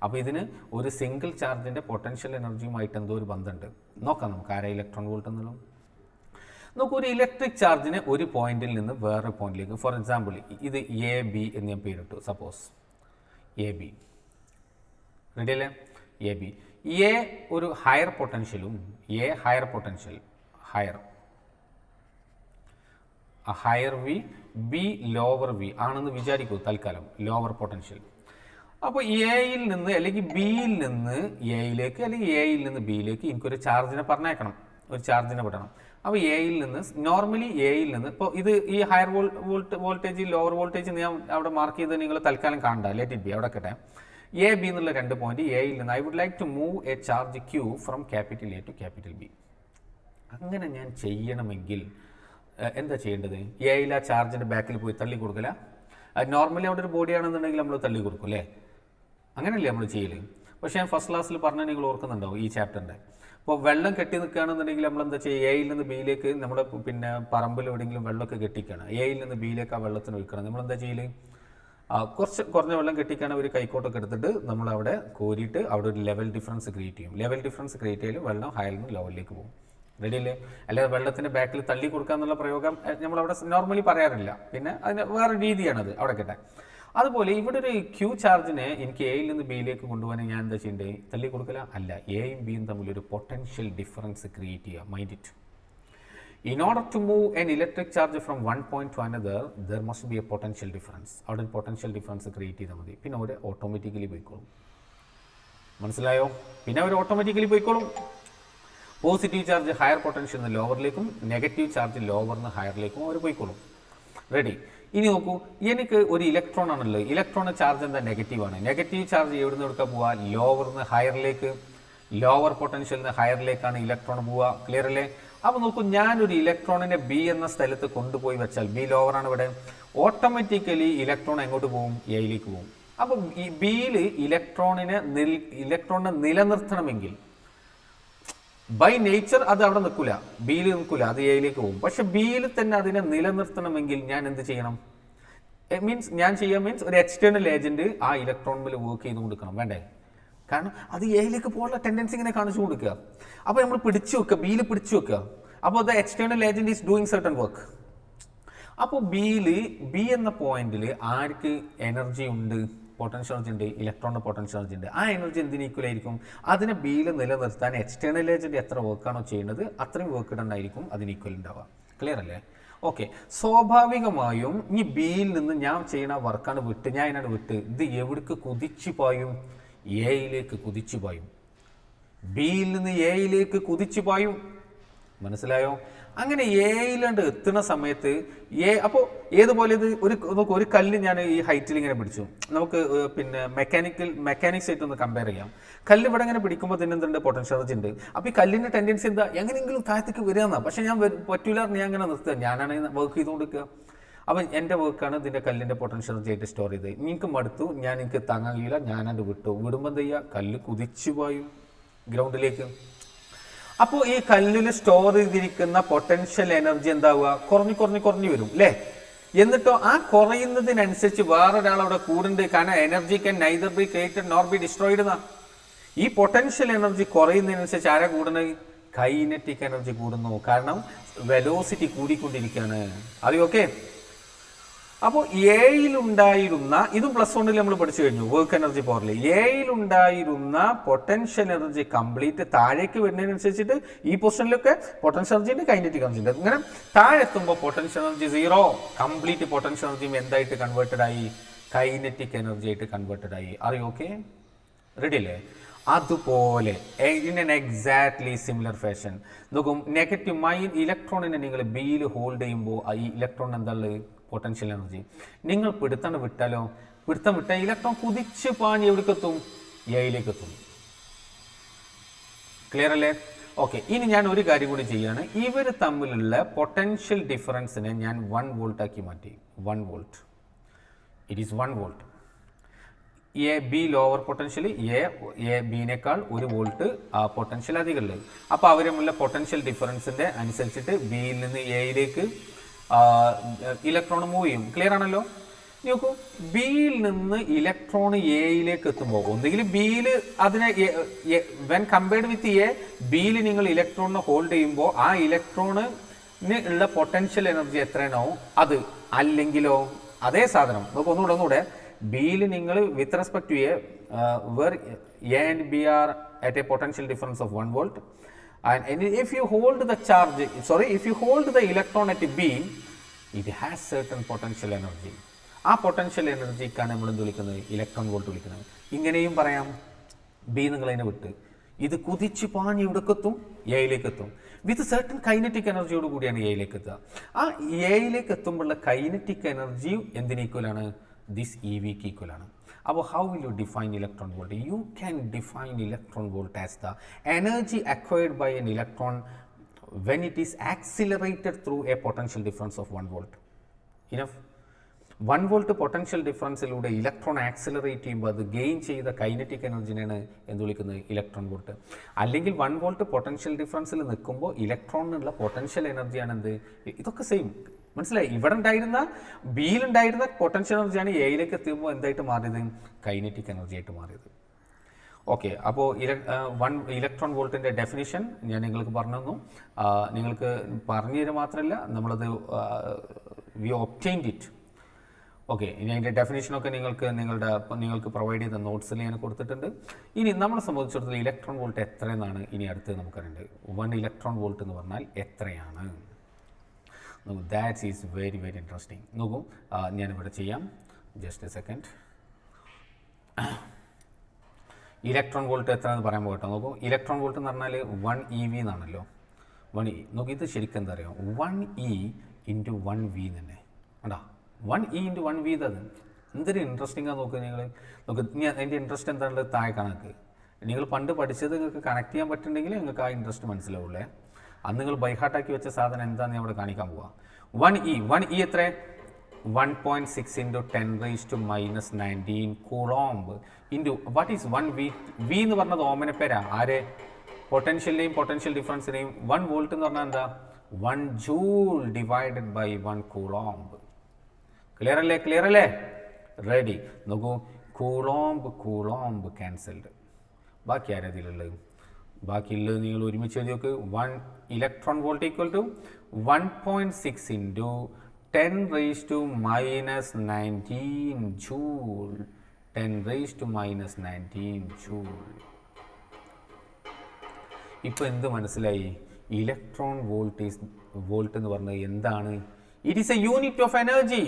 അപ്പോൾ ഇതിന് ഒരു സിംഗിൾ ചാർജിൻ്റെ പൊട്ടൻഷ്യൽ എനർജിയുമായിട്ട് എന്തോ ഒരു ബന്ധമുണ്ട്. നോക്കാം നമുക്ക് ആരാ ഇലക്ട്രോൺ വോൾട്ട് എന്നുള്ളത്. നോക്കൂ, ഒരു ഇലക്ട്രിക് ചാർജിനെ ഒരു പോയിന്റിൽ നിന്ന് വേറെ പോയിന്റിലേക്ക്, ഫോർ എക്സാമ്പിൾ ഇത് AB എന്ന് ഞാൻ പേരിട്ടു. Suppose AB. റെഡി അല്ലേ? AB. A ഒരു ഹയർ പൊട്ടൻഷ്യലും higher V, B lower V ആണെന്ന് വിചാരിക്കൂ തൽക്കാലം. Lower potential. അപ്പോൾ എയിൽ നിന്ന് അല്ലെങ്കിൽ ബിയിൽ നിന്ന് എയിലേക്ക് അല്ലെങ്കിൽ എയിൽ നിന്ന് ബിയിലേക്ക് എനിക്കൊരു ചാർജിനെ പറഞ്ഞേക്കണം, ഒരു ചാർജിനെ വിടണം. അപ്പോൾ എയിൽ നിന്ന് നോർമലി എയിൽ നിന്ന് ഇപ്പോൾ ഇത് ഈ ഹയർ വോൾട്ടേജ് ലോവർ വോൾട്ടേജ് ഞാൻ അവിടെ മാർക്ക് ചെയ്ത് നിങ്ങൾ തൽക്കാലം കാണണ്ട, ലെറ്റ് ഇറ്റ് ബി അവിടെ കട്ടെ. എ ബി എന്നുള്ള 2 പോയിന്റ് എയിൽ നിന്ന് I would like to move a charge Q from capital A to capital B. അങ്ങനെ ഞാൻ ചെയ്യണമെങ്കിൽ എന്താ ചെയ്യേണ്ടത്? എയിൽ ആ ചാർജിൻ്റെ ബാക്കിൽ പോയി തള്ളി കൊടുക്കില്ല. നോർമലി അവിടെ ഒരു ബോഡി ആണെന്നുണ്ടെങ്കിൽ നമ്മൾ തള്ളി കൊടുക്കും അല്ലേ, അങ്ങനെയല്ലേ നമ്മൾ ചെയ്യല്. പക്ഷേ ഞാൻ ഫസ്റ്റ് ക്ലാസ്സിൽ പറഞ്ഞാൽ നിങ്ങൾ ഓർക്കുന്നുണ്ടാവും ഈ ചാപ്റ്ററിൻ്റെ. അപ്പോൾ വെള്ളം കെട്ടി നിൽക്കുകയാണെന്നുണ്ടെങ്കിൽ നമ്മൾ എന്താ ചെയ്യുക? എയിൽ നിന്ന് ബിയിലേക്ക് നമ്മുടെ പിന്നെ പറമ്പിൽ എവിടെയെങ്കിലും വെള്ളമൊക്കെ കെട്ടിക്കണം, എയിൽ നിന്ന് ബിയിലേക്ക് ആ വെള്ളത്തിന് ഒഴിക്കണം. നമ്മളെന്താ ചെയ്യല്? കുറഞ്ഞ വെള്ളം കെട്ടിക്കാണ് ഒരു കൈക്കോട്ടൊക്കെ എടുത്തിട്ട് നമ്മളവിടെ കോരിയിട്ട് അവിടെ ഒരു ലെവൽ ഡിഫറൻസ് ക്രിയേറ്റ് ചെയ്യും. ലെവൽ ഡിഫറൻസ് ക്രിയേറ്റ് ചെയ്യൽ വെള്ളം ഹയറിൽ നിന്ന് ലോവലിലേക്ക് പോകും. റെഡി അല്ലേ? അല്ലാതെ വെള്ളത്തിൻ്റെ ബാക്കിൽ തള്ളി കൊടുക്കുക എന്നുള്ള പ്രയോഗം നമ്മളവിടെ നോർമലി പറയാറില്ല. പിന്നെ അതിന് വേറെ രീതിയാണത് അവിടെ കേട്ടെ. അതുപോലെ ഇവിടെ ഒരു ക്യൂ ചാർജിനെ എനിക്ക് എയിൽ നിന്ന് ബിയിലേക്ക് കൊണ്ടുപോകാൻ ഞാൻ എന്താ ചെയ്യേണ്ടത്? തള്ളി കൊടുക്കില്ല, അല്ല, എയും ബിയും തമ്മിലൊരു പൊട്ടൻഷ്യൽ ഡിഫറൻസ് ക്രിയേറ്റ് ചെയ്യുക. Mind it. In order to move an electric charge from one point to another, there must be a potential difference. അവിടെ ഒരു പൊട്ടൻഷ്യൽ ഡിഫറൻസ് ക്രിയേറ്റ് ചെയ്താൽ മതി. പിന്നെ അവർ ഓട്ടോമാറ്റിക്കലി പോയിക്കോളും. മനസ്സിലായോ? പിന്നെ അവർ ഓട്ടോമാറ്റിക്കലി പോയിക്കോളും. പോസിറ്റീവ് ചാർജ് ഹയർ പൊട്ടൻഷ്യൽ നിന്ന് ലോവറിലേക്കും നെഗറ്റീവ് ചാർജ് ലോവറിന്ന് ഹയറിലേക്കും അവർ പോയിക്കോളും. റെഡി? ഇനി നോക്കൂ, എനിക്ക് ഒരു ഇലക്ട്രോൺ ആണുള്ളത്. ഇലക്ട്രോൺ ചാർജ് എന്താ? നെഗറ്റീവാണ്. നെഗറ്റീവ് ചാർജ് എവിടെ നിന്ന് എടുക്കാൻ പോവുക? ലോവറിന്ന് ഹയറിലേക്ക്. ലോവർ പൊട്ടൻഷ്യൽ നിന്ന് ഹയറിലേക്കാണ് ഇലക്ട്രോൺ പോവുക. ക്ലിയർ അല്ലേ? അപ്പോൾ നോക്കൂ, ഞാനൊരു ഇലക്ട്രോണിനെ ബി എന്ന സ്ഥലത്ത് കൊണ്ടുപോയി വെച്ചാൽ, ബി ലോവറാണ് ഇവിടെ, ഓട്ടോമാറ്റിക്കലി ഇലക്ട്രോൺ എങ്ങോട്ട് പോകും? എയിലേക്ക് പോകും. അപ്പം ഈ ബിയിൽ ഇലക്ട്രോണിനെ നിലനിർത്തണമെങ്കിൽ ബൈ നേച്ചർ അത് അവിടെ നിൽക്കില്ല, ബിയിൽ നിൽക്കില്ല, അത് എയിലേക്ക് പോകും. പക്ഷെ ബിയിൽ തന്നെ അതിനെ നിലനിർത്തണമെങ്കിൽ ഞാൻ എന്ത് ചെയ്യണം? ഒരു എക്സ്റ്റേണൽ ഏജന്റ് ആ ഇലക്ട്രോണിൽ വർക്ക് ചെയ്ത് കൊടുക്കണം, വേണ്ടേ? കാരണം അത് എയിലേക്ക് പോകാനുള്ള ടെൻഡൻസി ഇങ്ങനെ കാണിച്ചു കൊടുക്കുക. അപ്പോൾ നമ്മൾ പിടിച്ചു വെക്കുക, ബിയിൽ പിടിച്ചു വെക്കുക. അപ്പോൾ the external agent is doing certain work. അപ്പോൾ ബി എന്ന പോയിന്റിൽ ആർക്ക് എനർജി ഉണ്ട്? പൊട്ടൻഷ്യൽ ചാർജ് ഉണ്ട്, ഇലക്ട്രോണിന് പൊട്ടൻഷ്യൽ ചാർജ് ഉണ്ട്. ആ എനർജി എന്തിന് ഈക്വൽ ആയിരിക്കും? അതിനെ ബിയിൽ നിലനിർത്താൻ എക്സ്റ്റേണൽ ഏജന്റ് എത്ര വർക്കാണോ ചെയ്യുന്നത് അത്രയും വർക്ക് ഡൺ ആയിരിക്കും അതിന് ഈക്വൽ ഉണ്ടാവുക. ക്ലിയർ അല്ലേ? ഓക്കെ. സ്വാഭാവികമായും ഈ ബിയിൽ നിന്ന് ഞാൻ ചെയ്യുന്ന വർക്കാണ് വിട്ട്, ഞാൻ അതിനാണ് വിട്ട്, ഇത് എവിടേക്ക് കുതിച്ചു പായും? എയിലേക്ക് കുതിച്ചു പായും. ബിയിൽ നിന്ന് എയിലേക്ക് കുതിച്ചു പായും. മനസ്സിലായോ? അങ്ങനെ എയിലുണ്ട് എത്തുന്ന സമയത്ത് അപ്പോൾ ഏതുപോലെ ഇത് ഒരു കല്ല് ഞാൻ ഈ ഹൈറ്റിൽ ഇങ്ങനെ പിടിച്ചു. നമുക്ക് പിന്നെ മെക്കാനിക്സ് ആയിട്ട് ഒന്ന് കമ്പയർ ചെയ്യാം. കല്ല് ഇവിടെ ഇങ്ങനെ പിടിക്കുമ്പോൾ തന്നെ എന്തുണ്ട്? പൊട്ടൻഷ്യൽ ചാർജ് ഉണ്ട്. അപ്പോൾ ഈ കല്ലിൻ്റെ ടെൻഡൻസി എന്താ? എങ്ങനെയെങ്കിലും താഴത്തേക്ക് വരിക എന്നാ. പക്ഷെ ഞാൻ പറ്റൂല, ഞാൻ അങ്ങനെ നിർത്തുക, ഞാനാണ് വർക്ക് ചെയ്തുകൊണ്ടിരിക്കുക. അപ്പം എൻ്റെ വർക്കാണ് ഇതിൻ്റെ കല്ലിൻ്റെ പൊട്ടൻഷ്യൽ എനർജി ആയിട്ട് സ്റ്റോർ ചെയ്തത്. നിങ്ങൾക്ക് മടുത്തു, എനിക്ക് താങ്ങാൻ കഴിയില്ല, ഞാനത് വിട്ടു. വിടുമ്പോൾ എന്ത് ചെയ്യുക? കല്ല് കുതിച്ചു പോയും ഗ്രൗണ്ടിലേക്ക്. അപ്പോൾ ഈ കല്ലിൽ സ്റ്റോർ ചെയ്തിരിക്കുന്ന പൊട്ടൻഷ്യൽ എനർജി എന്താവുക? കുറഞ്ഞു വരും അല്ലേ? എന്നിട്ടോ ആ കുറയുന്നതിനനുസരിച്ച് വേറൊരാൾ അവിടെ കൂടുണ്ട്. കാരണം energy can neither be created nor B destroyed എന്നാ. ഈ പൊട്ടൻഷ്യൽ എനർജി കുറയുന്നതിനനുസരിച്ച് ആരാ കൂടുന്നത്? കൈനറ്റിക് എനർജി കൂടുന്നു. കാരണം വെലോസിറ്റി കൂടിക്കൊണ്ടിരിക്കുകയാണ്. അറിയോക്കെ? അപ്പോൾ എയിലുണ്ടായിരുന്ന, ഇതും +1 നമ്മൾ പഠിച്ചു കഴിഞ്ഞു, വർക്ക് എനർജി പവറിൽ. എയിലുണ്ടായിരുന്ന പൊട്ടൻഷ്യൽ എനർജി കംപ്ലീറ്റ് താഴേക്ക് വരുന്നതിനനുസരിച്ചിട്ട് ഈ പൊസിഷനിലൊക്കെ പൊട്ടൻഷ്യൽ എനർജി ഉണ്ട്, കൈനറ്റിക് എനർജി ഉണ്ട്. ഇങ്ങനെ താഴെ എത്തുമ്പോൾ പൊട്ടൻഷ്യൽ എനർജി 0, കംപ്ലീറ്റ് പൊട്ടൻഷ്യൽ എനർജിയും എന്തായിട്ട് കൺവേർട്ടഡ് ആയി? കൈനറ്റിക് എനർജി ആയിട്ട് കൺവേർട്ടഡ് ആയി. അറിയോക്കെ? റെഡി അല്ലേ? അതുപോലെ in N exactly similar fashion നോക്കും, നെഗറ്റീവ് ഇലക്ട്രോണിനെ നിങ്ങൾ ബിയിൽ ഹോൾഡ് ചെയ്യുമ്പോൾ ഈ ഇലക്ട്രോൺ എന്താണുള്ളത്? Potential energy. നിങ്ങൾ പിടുത്തം വിട്ടാൽ ഇലക്ട്രോൺ കുതിച്ച് പാഞ്ഞ് എവിടേക്കെത്തും? എയിലേക്ക് എത്തും. ക്ലിയർ അല്ലേ? ഓക്കെ. ഇനി ഞാൻ ഒരു കാര്യം കൂടി ചെയ്യാണ്. ഇവർ തമ്മിലുള്ള പൊട്ടൻഷ്യൽ ഡിഫറൻസിനെ ഞാൻ 1 വോൾട്ട് ആക്കി മാറ്റി. 1 volt. It is 1 volt. A B lower potential, A ബിനേക്കാൾ 1 വോൾട്ട് പൊട്ടൻഷ്യൽ അധികമുള്ളത്. അപ്പോൾ അവർ തമ്മിലുള്ള പൊട്ടൻഷ്യൽ ഡിഫറൻസിന്റെ അനുസരിച്ചിട്ട് ബിയിൽ നിന്ന് എയിലേക്ക് ഇലക്ട്രോൺ മൂവ് ചെയ്യും. ക്ലിയർ ആണല്ലോ? നോക്കൂ, ബിയിൽ നിന്ന് ഇലക്ട്രോൺ എയിലേക്ക് എത്തുമ്പോൾ ഒന്നുകിൽ ബിയിൽ അതിനെ വെൻ കമ്പയർഡ് വിത്ത് ബിയിൽ നിങ്ങൾ ഇലക്ട്രോണിനെ ഹോൾഡ് ചെയ്യുമ്പോൾ ആ ഇലക്ട്രോണിന് ഉള്ള പൊട്ടൻഷ്യൽ എനർജി എത്രയാണോ അത്. അല്ലെങ്കിലോ അതേ സാധനം നമുക്ക് ഒന്നുകൂടെ ബിയിൽ നിങ്ങൾ with respect to where A and B are at a potential difference of 1 volt. And if you hold the electron at B, it has certain potential energy. ആ പൊട്ടൻഷ്യൽ എനർജിക്കാണ് നമ്മൾ എന്ത് വിളിക്കുന്നത്? ഇലക്ട്രോൺ വോൾട്ട് വിളിക്കുന്നത്. ഇങ്ങനെയും പറയാം, ബി നിങ്ങളതിനെ വിട്ട് ഇത് കുതിച്ച് പാഞ്ഞ് ഇവിടേക്കെത്തും, എയിലേക്ക് എത്തും. വിത്ത് സർട്ടൻ കൈനറ്റിക് എനർജിയോട് കൂടിയാണ് എയിലേക്ക് എത്തുക. ആ എയിലേക്ക് എത്തുമ്പോഴുള്ള കൈനറ്റിക് എനർജി എന്തിന് ഈക്വലാണ്? ദിസ് ഇ വിക്ക് ഈക്വലാണ്. അപ്പോൾ how will you define electron volt? You can define electron volt as the energy acquired by an electron when it is accelerated through a potential difference of 1 volt. Enough. 1 volt potential ഡിഫറൻസിലൂടെ ഇലക്ട്രോൺ ആക്സിലറേറ്റ് ചെയ്യുമ്പോൾ അത് ഗെയിൻ ചെയ്ത കൈനറ്റിക് എനർജിനെയാണ് എന്ത് വിളിക്കുന്നത്? Electron volt. അല്ലെങ്കിൽ 1 വോൾട്ട് പൊട്ടൻഷ്യൽ ഡിഫറൻസിൽ നിൽക്കുമ്പോൾ ഇലക്ട്രോണിനുള്ള പൊട്ടൻഷ്യൽ എനർജിയാണ് എന്ത്? ഇതൊക്കെ സെയിം. മനസ്സിലായി? ഇവിടെ ഉണ്ടായിരുന്ന ബിയിലുണ്ടായിരുന്ന പൊട്ടൻഷ്യൽ എനർജിയാണ് എയിലേക്ക് എത്തുമ്പോൾ എന്തായിട്ട് മാറിയത്? കൈനറ്റിക് എനർജി ആയിട്ട് മാറിയത്. ഓക്കെ, അപ്പോൾ ഇലക്ട്രോൺ വോൾട്ടിൻ്റെ ഡെഫിനിഷൻ ഞാൻ നിങ്ങൾക്ക് പറഞ്ഞു തന്നു. നിങ്ങൾക്ക് പറഞ്ഞു തരുക മാത്രമല്ല, നമ്മളത് വി ഒബ്റ്റെയിൻഡ് ഇറ്റ്. ഓക്കെ, ഇനി അതിൻ്റെ ഡെഫിനേഷനൊക്കെ നിങ്ങൾക്ക് പ്രൊവൈഡ് ചെയ്ത നോട്ട്സിൽ ഞാൻ കൊടുത്തിട്ടുണ്ട്. ഇനി നമ്മളെ സംബന്ധിച്ചിടത്തോളം ഇലക്ട്രോൺ വോൾട്ട് എത്രയെന്നാണ് ഇനി അടുത്ത് നമുക്കറിയേണ്ടത്. 1 ഇലക്ട്രോൺ വോൾട്ട് എന്ന് പറഞ്ഞാൽ എത്രയാണ്? That's is very very interesting. നോക്കൂ, ഞാനിവിടെ ചെയ്യാം. Just A second. Electron volt എത്രയെന്ന് പറയാൻ പോകട്ടെ. നോക്കൂ, ഇലക്ട്രോൺ വോൾട്ട് എന്ന് പറഞ്ഞാൽ 1 EV എന്നാണല്ലോ. 1 E. നോക്കൂ, ഇത് ശരിക്കും എന്താ അറിയാം? 1 E ഇൻറ്റു 1 V തന്നെ. കണ്ടാ, 1 E ഇൻറ്റു 1 V. അത് എന്തൊരു ഇൻട്രസ്റ്റിംഗ് ആണ്. നോക്കുക നിങ്ങൾ. നോക്ക്, അതിൻ്റെ ഇൻട്രസ്റ്റ് എന്താണുള്ളത്? താഴെ കണക്ക്. നിങ്ങൾ പണ്ട് പഠിച്ചത് നിങ്ങൾക്ക് കണക്ട് ചെയ്യാൻ പറ്റുന്നുണ്ടെങ്കിൽ നിങ്ങൾക്ക് ആ ഇൻട്രസ്റ്റ് മനസ്സിലാവുള്ളേ. അന്ന് നിങ്ങൾ ബൈഹാർട്ടാക്കി വെച്ച സാധനം എന്താണെന്ന് ഞാൻ ഇവിടെ കാണിക്കാൻ പോവാം. 1 E എത്ര? 1.6 into 10 raised to minus 19 coulomb into what is 1 V? V എന്ന് പറഞ്ഞത് ഓമന പേരാ. ആരെ? പൊട്ടൻഷ്യലിനെയും പൊട്ടൻഷ്യൽ ഡിഫറൻസിനെയും. 1 വോൾട്ട് എന്ന് പറഞ്ഞാൽ എന്താ? 1 joule divided by 1 coulomb. Clear അല്ലേ? റെഡി. നോക്കൂ, കൂളോംബ് ക്യാൻസൽഡ്. ബാക്കി ആരാ ഇതിലുള്ളത്? ബാക്കിയുള്ളത് നിങ്ങൾ ഒരുമിച്ച് എഴുതി നോക്ക്. 1 electron volt equal to 1.6 into 10 raised to minus 19 joule. 10 raised to minus 19 joule. ഇപ്പോൾ എന്ത് മനസ്സിലായി? ഇലക്ട്രോൺ വോൾട്ട് എന്ന് പറഞ്ഞത് എന്താണ്? It is A unit of energy.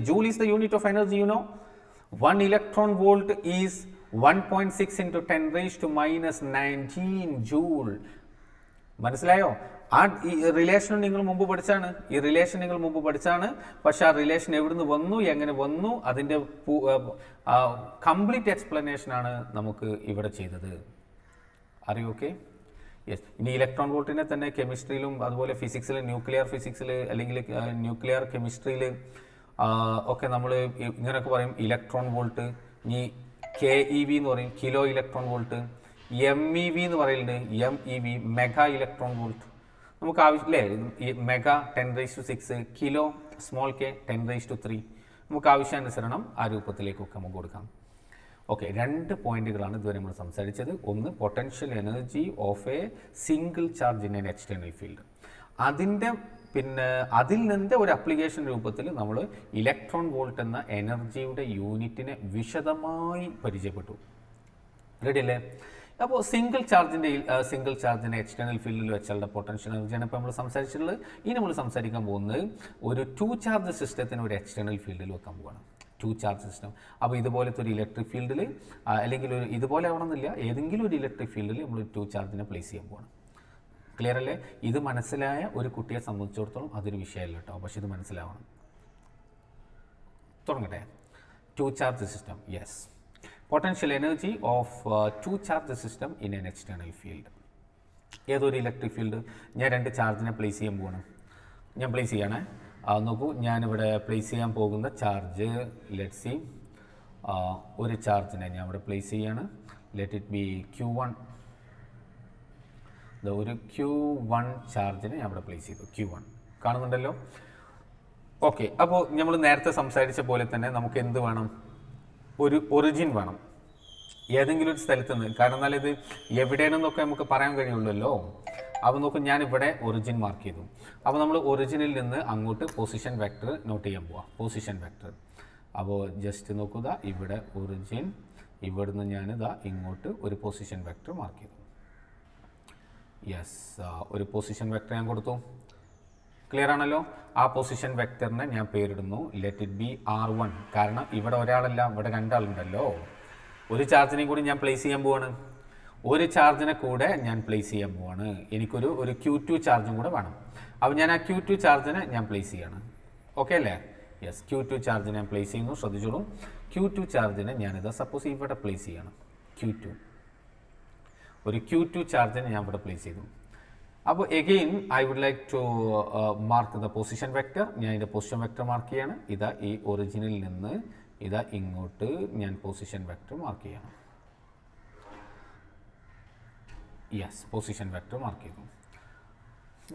Joule is the unit of energy, you know. 1 electron volt is 1.6 into 10 raised to minus 19 joule. മനസ്സിലായോ? ആ റിലേഷൻ നിങ്ങൾ മുമ്പ് പഠിച്ചാണ്. പക്ഷെ ആ റിലേഷൻ എവിടുന്ന് വന്നു, എങ്ങനെ വന്നു, അതിൻ്റെ കംപ്ലീറ്റ് എക്സ്പ്ലനേഷനാണ് നമുക്ക് ഇവിടെ ചെയ്തത്. അറിയോ? Okay, yes. ഇനി ഇലക്ട്രോൺ വോൾട്ടിനെ തന്നെ കെമിസ്ട്രിയിലും അതുപോലെ ഫിസിക്സിൽ, ന്യൂക്ലിയർ ഫിസിക്സിൽ അല്ലെങ്കിൽ ന്യൂക്ലിയർ കെമിസ്ട്രിയിൽ ഒക്കെ നമ്മൾ ഇങ്ങനെയൊക്കെ പറയും. Electron volt. ഇനി KeV എന്ന് പറയും, കിലോ ഇലക്ട്രോൺ വോൾട്ട്. MEV എന്ന് പറയുന്നുണ്ട്, MEV മെഗാ ഇലക്ട്രോൺ വോൾട്ട്. നമുക്ക് ആവശ്യമില്ലേ? ഈ മെഗാ 10⁻⁶, കിലോ സ്മോൾ k 10⁻3. നമുക്ക് ആവശ്യാനുസരണം ആ രൂപത്തിലേക്കൊക്കെ നമുക്ക് കൊടുക്കാം. ഓക്കെ, 2 പോയിന്റുകളാണ് ഇതുവരെ നമ്മൾ സംസാരിച്ചത്. ഒന്ന്, potential energy of A single charge in an external field. അതിൽ നിന്ന് ഒരു അപ്ലിക്കേഷൻ രൂപത്തിൽ നമ്മൾ ഇലക്ട്രോൺ വോൾട്ട് എന്ന എനർജിയുടെ യൂണിറ്റിനെ വിശദമായി പരിചയപ്പെട്ടു. റെഡി അല്ലേ? അപ്പോൾ സിംഗിൾ ചാർജിനെ എക്സ്റ്റേണൽ ഫീൽഡിൽ വെച്ചുള്ള പൊട്ടൻഷ്യൽ എനർജിയാണ് ഇപ്പോൾ നമ്മൾ സംസാരിച്ചിട്ടുള്ളത്. ഇനി നമ്മൾ സംസാരിക്കാൻ പോകുന്നത് ഒരു 2 ചാർജ് സിസ്റ്റത്തിന് ഒരു എക്സ്റ്റേണൽ ഫീൽഡിൽ വെക്കാൻ പോവുകയാണ്. 2 ചാർജ് സിസ്റ്റം. അപ്പോൾ ഇതുപോലത്തെ ഒരു ഇലക്ട്രിക് ഫീൽഡിൽ അല്ലെങ്കിൽ ഇതുപോലെ ആവണമെന്നില്ല, ഏതെങ്കിലും ഒരു ഇലക്ട്രിക് ഫീൽഡിൽ നമ്മൾ 2 ചാർജിനെ പ്ലേസ് ചെയ്യാൻ പോവാണ്. ക്ലിയർ അല്ലേ? ഇത് മനസ്സിലായ ഒരു കുട്ടിയെ സംബന്ധിച്ചിടത്തോളം അതൊരു വിഷയമല്ല കേട്ടോ, പക്ഷെ ഇത് മനസ്സിലാവണം. തുടങ്ങട്ടെ. 2 charge system. Yes. Potential energy of 2 charge system in an external field. ഏതൊരു ഇലക്ട്രിക് ഫീൽഡ്? ഞാൻ 2 ചാർജിനെ പ്ലേസ് ചെയ്യാൻ പോവാണ്. ഞാൻ പ്ലേസ് ചെയ്യണേ. നോക്കൂ, ഞാനിവിടെ പ്ലേസ് ചെയ്യാൻ പോകുന്ന ചാർജ്, ലെറ്റ് സി, ഒരു ചാർജിനെ ഞാൻ ഇവിടെ പ്ലേസ് ചെയ്യാണ്. Let it B Q1. ഒരു Q1 ചാർജിനെ ഞാൻ ഇവിടെ പ്ലേസ് ചെയ്തു. Q1 കാണുന്നുണ്ടല്ലോ. ഓക്കെ, അപ്പോൾ നമ്മൾ നേരത്തെ സംസാരിച്ച പോലെ തന്നെ നമുക്ക് എന്ത് വേണം? ഒരു ഒറിജിൻ വേണം ഏതെങ്കിലും ഒരു സ്ഥലത്ത് നിന്ന്. കാരണം എന്നാൽ ഇത് എവിടെയാണെന്നൊക്കെ നമുക്ക് പറയാൻ കഴിയുള്ളല്ലോ. അപ്പോൾ നോക്കും, ഞാനിവിടെ ഒറിജിൻ മാർക്ക് ചെയ്തു. അപ്പോൾ നമ്മൾ ഒറിജിനിൽ നിന്ന് അങ്ങോട്ട് പൊസിഷൻ വെക്ടർ നോട്ട് ചെയ്യാൻ പോവാം. Position vector. അപ്പോൾ ജസ്റ്റ് നോക്കുക, ഇവിടെ ഒറിജിൻ, ഇവിടുന്ന് ഞാനിതാ ഇങ്ങോട്ട് ഒരു പൊസിഷൻ വെക്ടർ മാർക്ക് ചെയ്തു. യെസ്, ഒരു പൊസിഷൻ വെക്ടർ ഞാൻ കൊടുത്തു. ക്ലിയർ ആണല്ലോ? ആ പൊസിഷൻ വെക്ടറിനെ ഞാൻ പേരിടുന്നു ലെറ്റ് ഇറ്റ് ബി R1. കാരണം ഇവിടെ ഒരാളല്ല, ഇവിടെ 2 ആളുണ്ടല്ലോ. ഒരു ചാർജിനെയും കൂടി ഞാൻ പ്ലേസ് ചെയ്യാൻ പോവാണ്. ഒരു ചാർജിനെ കൂടെ ഞാൻ പ്ലേസ് ചെയ്യാൻ പോവാണ്. എനിക്കൊരു Q2 ചാർജും കൂടെ വേണം. അപ്പോൾ ഞാൻ ആ Q2 ചാർജിനെ ഞാൻ പ്ലേസ് ചെയ്യാണ്. ഓക്കെ അല്ലേ? യെസ്, Q2 ചാർജിനെ ഞാൻ പ്ലേസ് ചെയ്യുന്നു. ശ്രദ്ധിച്ചോളൂ, Q2 ചാർജിനെ ഞാനിത് സപ്പോസ് ഇവിടെ പ്ലേസ് ചെയ്യണം. ഒരു Q2 ചാർജിനെ ഞാൻ ഇവിടെ പ്ലേസ് ചെയ്തു. അപ്പോൾ again I would like to mark the position vector. ഞാൻ ഇതിൻ്റെ പൊസിഷൻ വെക്റ്റർ മാർക്ക് ചെയ്യാണ്. ഇതാ ഈ ഒറിജിനിൽ നിന്ന് ഇതാ ഇങ്ങോട്ട് ഞാൻ പൊസിഷൻ വെക്റ്റർ മാർക്ക് ചെയ്യണം. യെസ്, പൊസിഷൻ വെക്റ്റർ മാർക്ക് ചെയ്തു.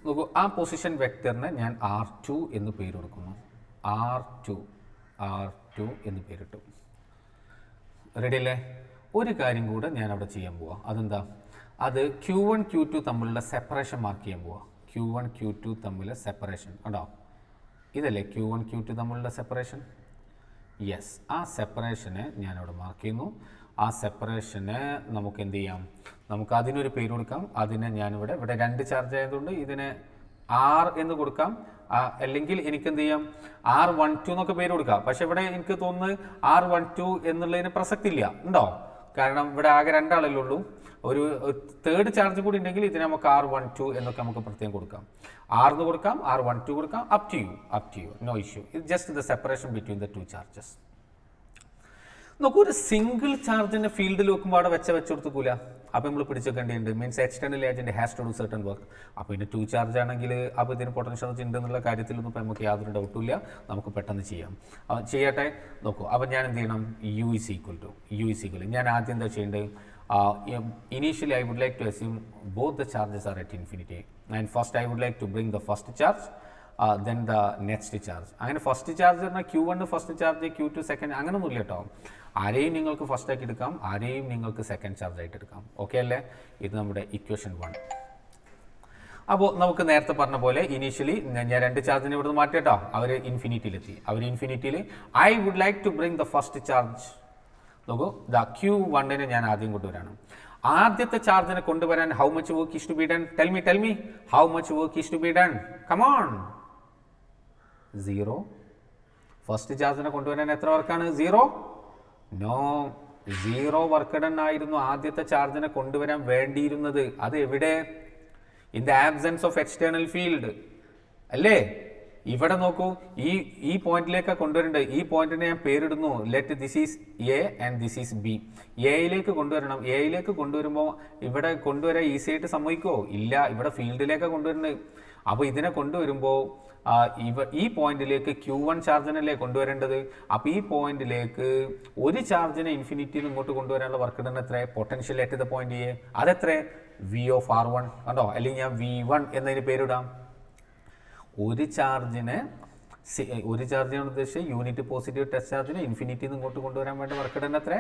നോക്കൂ, ആ പൊസിഷൻ വെക്റ്ററിനെ ഞാൻ R2 എന്ന് പേര് കൊടുക്കുന്നു. R2 എന്ന് പേരിട്ടു. റെഡി അല്ലേ? ഒരു കാര്യം കൂടെ ഞാൻ അവിടെ ചെയ്യാൻ പോവാം. അതെന്താ? അത് Q1 Q2 തമ്മിലുള്ള സെപ്പറേഷൻ മാർക്ക് ചെയ്യാൻ പോവാം. Q1 Q2 തമ്മിലുള്ള സെപ്പറേഷൻ കണ്ടോ? ഇതല്ലേ Q1 Q2 തമ്മിലുള്ള സെപ്പറേഷൻ? യെസ്, ആ സെപ്പറേഷനെ ഞാനവിടെ മാർക്ക് ചെയ്യുന്നു. ആ സെപ്പറേഷന് നമുക്ക് എന്ത് ചെയ്യാം? നമുക്ക് അതിനൊരു പേര് കൊടുക്കാം. അതിനെ ഞാനിവിടെ 2 ചാർജ് ആയതുകൊണ്ട് ഇതിനെ R എന്ന് കൊടുക്കാം. അല്ലെങ്കിൽ എനിക്ക് എന്ത് ചെയ്യാം? R12 എന്നൊക്കെ പേര് കൊടുക്കാം. പക്ഷെ ഇവിടെ എനിക്ക് തോന്നുന്നത് R12 എന്നുള്ളതിന് പ്രസക്തി ഇല്ല, ഉണ്ടോ? കാരണം ഇവിടെ ആകെ 2 ആളല്ലേ ഉള്ളൂ. ഒരു തേർഡ് ചാർജ് കൂടി ഉണ്ടെങ്കിൽ ഇതിനെ നമുക്ക് R12 എന്നൊക്കെ നമുക്ക് പ്രത്യേകം കൊടുക്കാം. R എന്ന് കൊടുക്കാം, R12 കൊടുക്കാം. Up to you, no issue. ഇത് just the separation between the 2 charges. നോക്കൂ, ഒരു സിംഗിൾ ചാർജിന്റെ ഫീൽഡിൽ വെക്കുമ്പോൾ അവിടെ വെച്ച് കൊടുത്തുകൂല. അപ്പോൾ നമ്മൾ പിടിച്ചേക്കേണ്ടതുണ്ട്. Means external agent has to do certain work. അപ്പോൾ ഇതിന് 2 ചാർജ് ആണെങ്കിൽ അപ്പോൾ ഇതിന് പൊട്ടൻഷ്യൽ ഉണ്ട് എന്നുള്ള കാര്യത്തിലൊന്നും ഇപ്പോൾ നമുക്ക് യാതൊരു ഡൗട്ടും ഇല്ല. നമുക്ക് പെട്ടെന്ന് ചെയ്യാം. ചെയ്യട്ടെ, നോക്കൂ. അപ്പോൾ ഞാൻ എന്ത് ചെയ്യണം? U is equal. ഞാൻ ആദ്യം എന്താ ചെയ്യേണ്ടത്? Initially I would like to assume both the charges are at infinity, and first I would like to bring the first charge, then the next charge. അങ്ങനെ ഫസ്റ്റ് ചാർജ് പറഞ്ഞാൽ Q1 first charge, Q2 second, അങ്ങനെയൊന്നും ഇല്ല കേട്ടോ. ആരെയും നിങ്ങൾക്ക് ഫസ്റ്റ് ആക്കി എടുക്കാം, ആരെയും നിങ്ങൾക്ക് സെക്കൻഡ് ചാർജ് ആയിട്ട് എടുക്കാം. ഓക്കെ അല്ലേ? ഇത് നമ്മുടെ ഇക്വേഷൻ 1. അപ്പോൾ നമുക്ക് നേരത്തെ പറഞ്ഞ പോലെ ഇനീഷ്യലി ഞാൻ 2 ചാർജിനെ ഇവിടുന്ന് മാറ്റി കേട്ടോ. അവർ ഇൻഫിനിറ്റിയിലെത്തി. I would like to bring the first charge. നോക്കൂ, ദ Q1നെ ഞാൻ ആദ്യം കൊണ്ടുവരാണ്. ആദ്യത്തെ ചാർജിനെ കൊണ്ടുവരാൻ how much work is to be done? Tell me how much work is to be done? Come on. 0. First ചാർജിനെ കൊണ്ടുവരാൻ എത്ര വർക്കാണ്? 0. നോ, 0 വർക്ക് ഡൺ ആയിരുന്നു ആദ്യത്തെ ചാർജിനെ കൊണ്ടുവരാൻ വേണ്ടിയിരുന്നത്. അത് എവിടെ? In the absence of external field അല്ലേ? ഇവിടെ നോക്കൂ, ഈ പോയിന്റിലേക്കാണ് കൊണ്ടുവരേണ്ടത്. ഈ പോയിന്റിനെ ഞാൻ പേരിടുന്നു. Let this is A and this is B. എയിലേക്ക് കൊണ്ടുവരണം. എയിലേക്ക് കൊണ്ടുവരുമ്പോൾ ഇവിടെ കൊണ്ടുവരാൻ ഈസി ആയിട്ട് സമ്മതിക്കുമോ? ഇല്ല, ഇവിടെ ഫീൽഡിലേക്കാണ് കൊണ്ടുവരുന്നത്. അപ്പോൾ ഇതിനെ കൊണ്ടുവരുമ്പോൾ ഈ പോയിന്റിലേക്ക് Q1 ചാർജിനല്ലേ കൊണ്ടുവരേണ്ടത്. അപ്പോൾ ഈ പോയിന്റിലേക്ക് ഒരു ചാർജിനെ ഇൻഫിനിറ്റിയിൽ ഇങ്ങോട്ട് കൊണ്ടുവരാനുള്ള വർക്ക് ഡൺ എത്ര? Potential at the point A. അതെത്ര? V of R1 കണ്ടോ? അല്ലെങ്കിൽ ഞാൻ V1 എന്നതിന് പേരിടാം. ഒരു ചാർജിനെ ഉദ്ദേശിച്ച് യൂണിറ്റ് പോസിറ്റീവ് ടെസ്റ്റ് ചാർജിനെ ഇൻഫിനിറ്റിയിൽ നിന്ന് ഇങ്ങോട്ട് കൊണ്ടുവരാൻ വേണ്ട വർക്ക് ഡൺ എത്ര?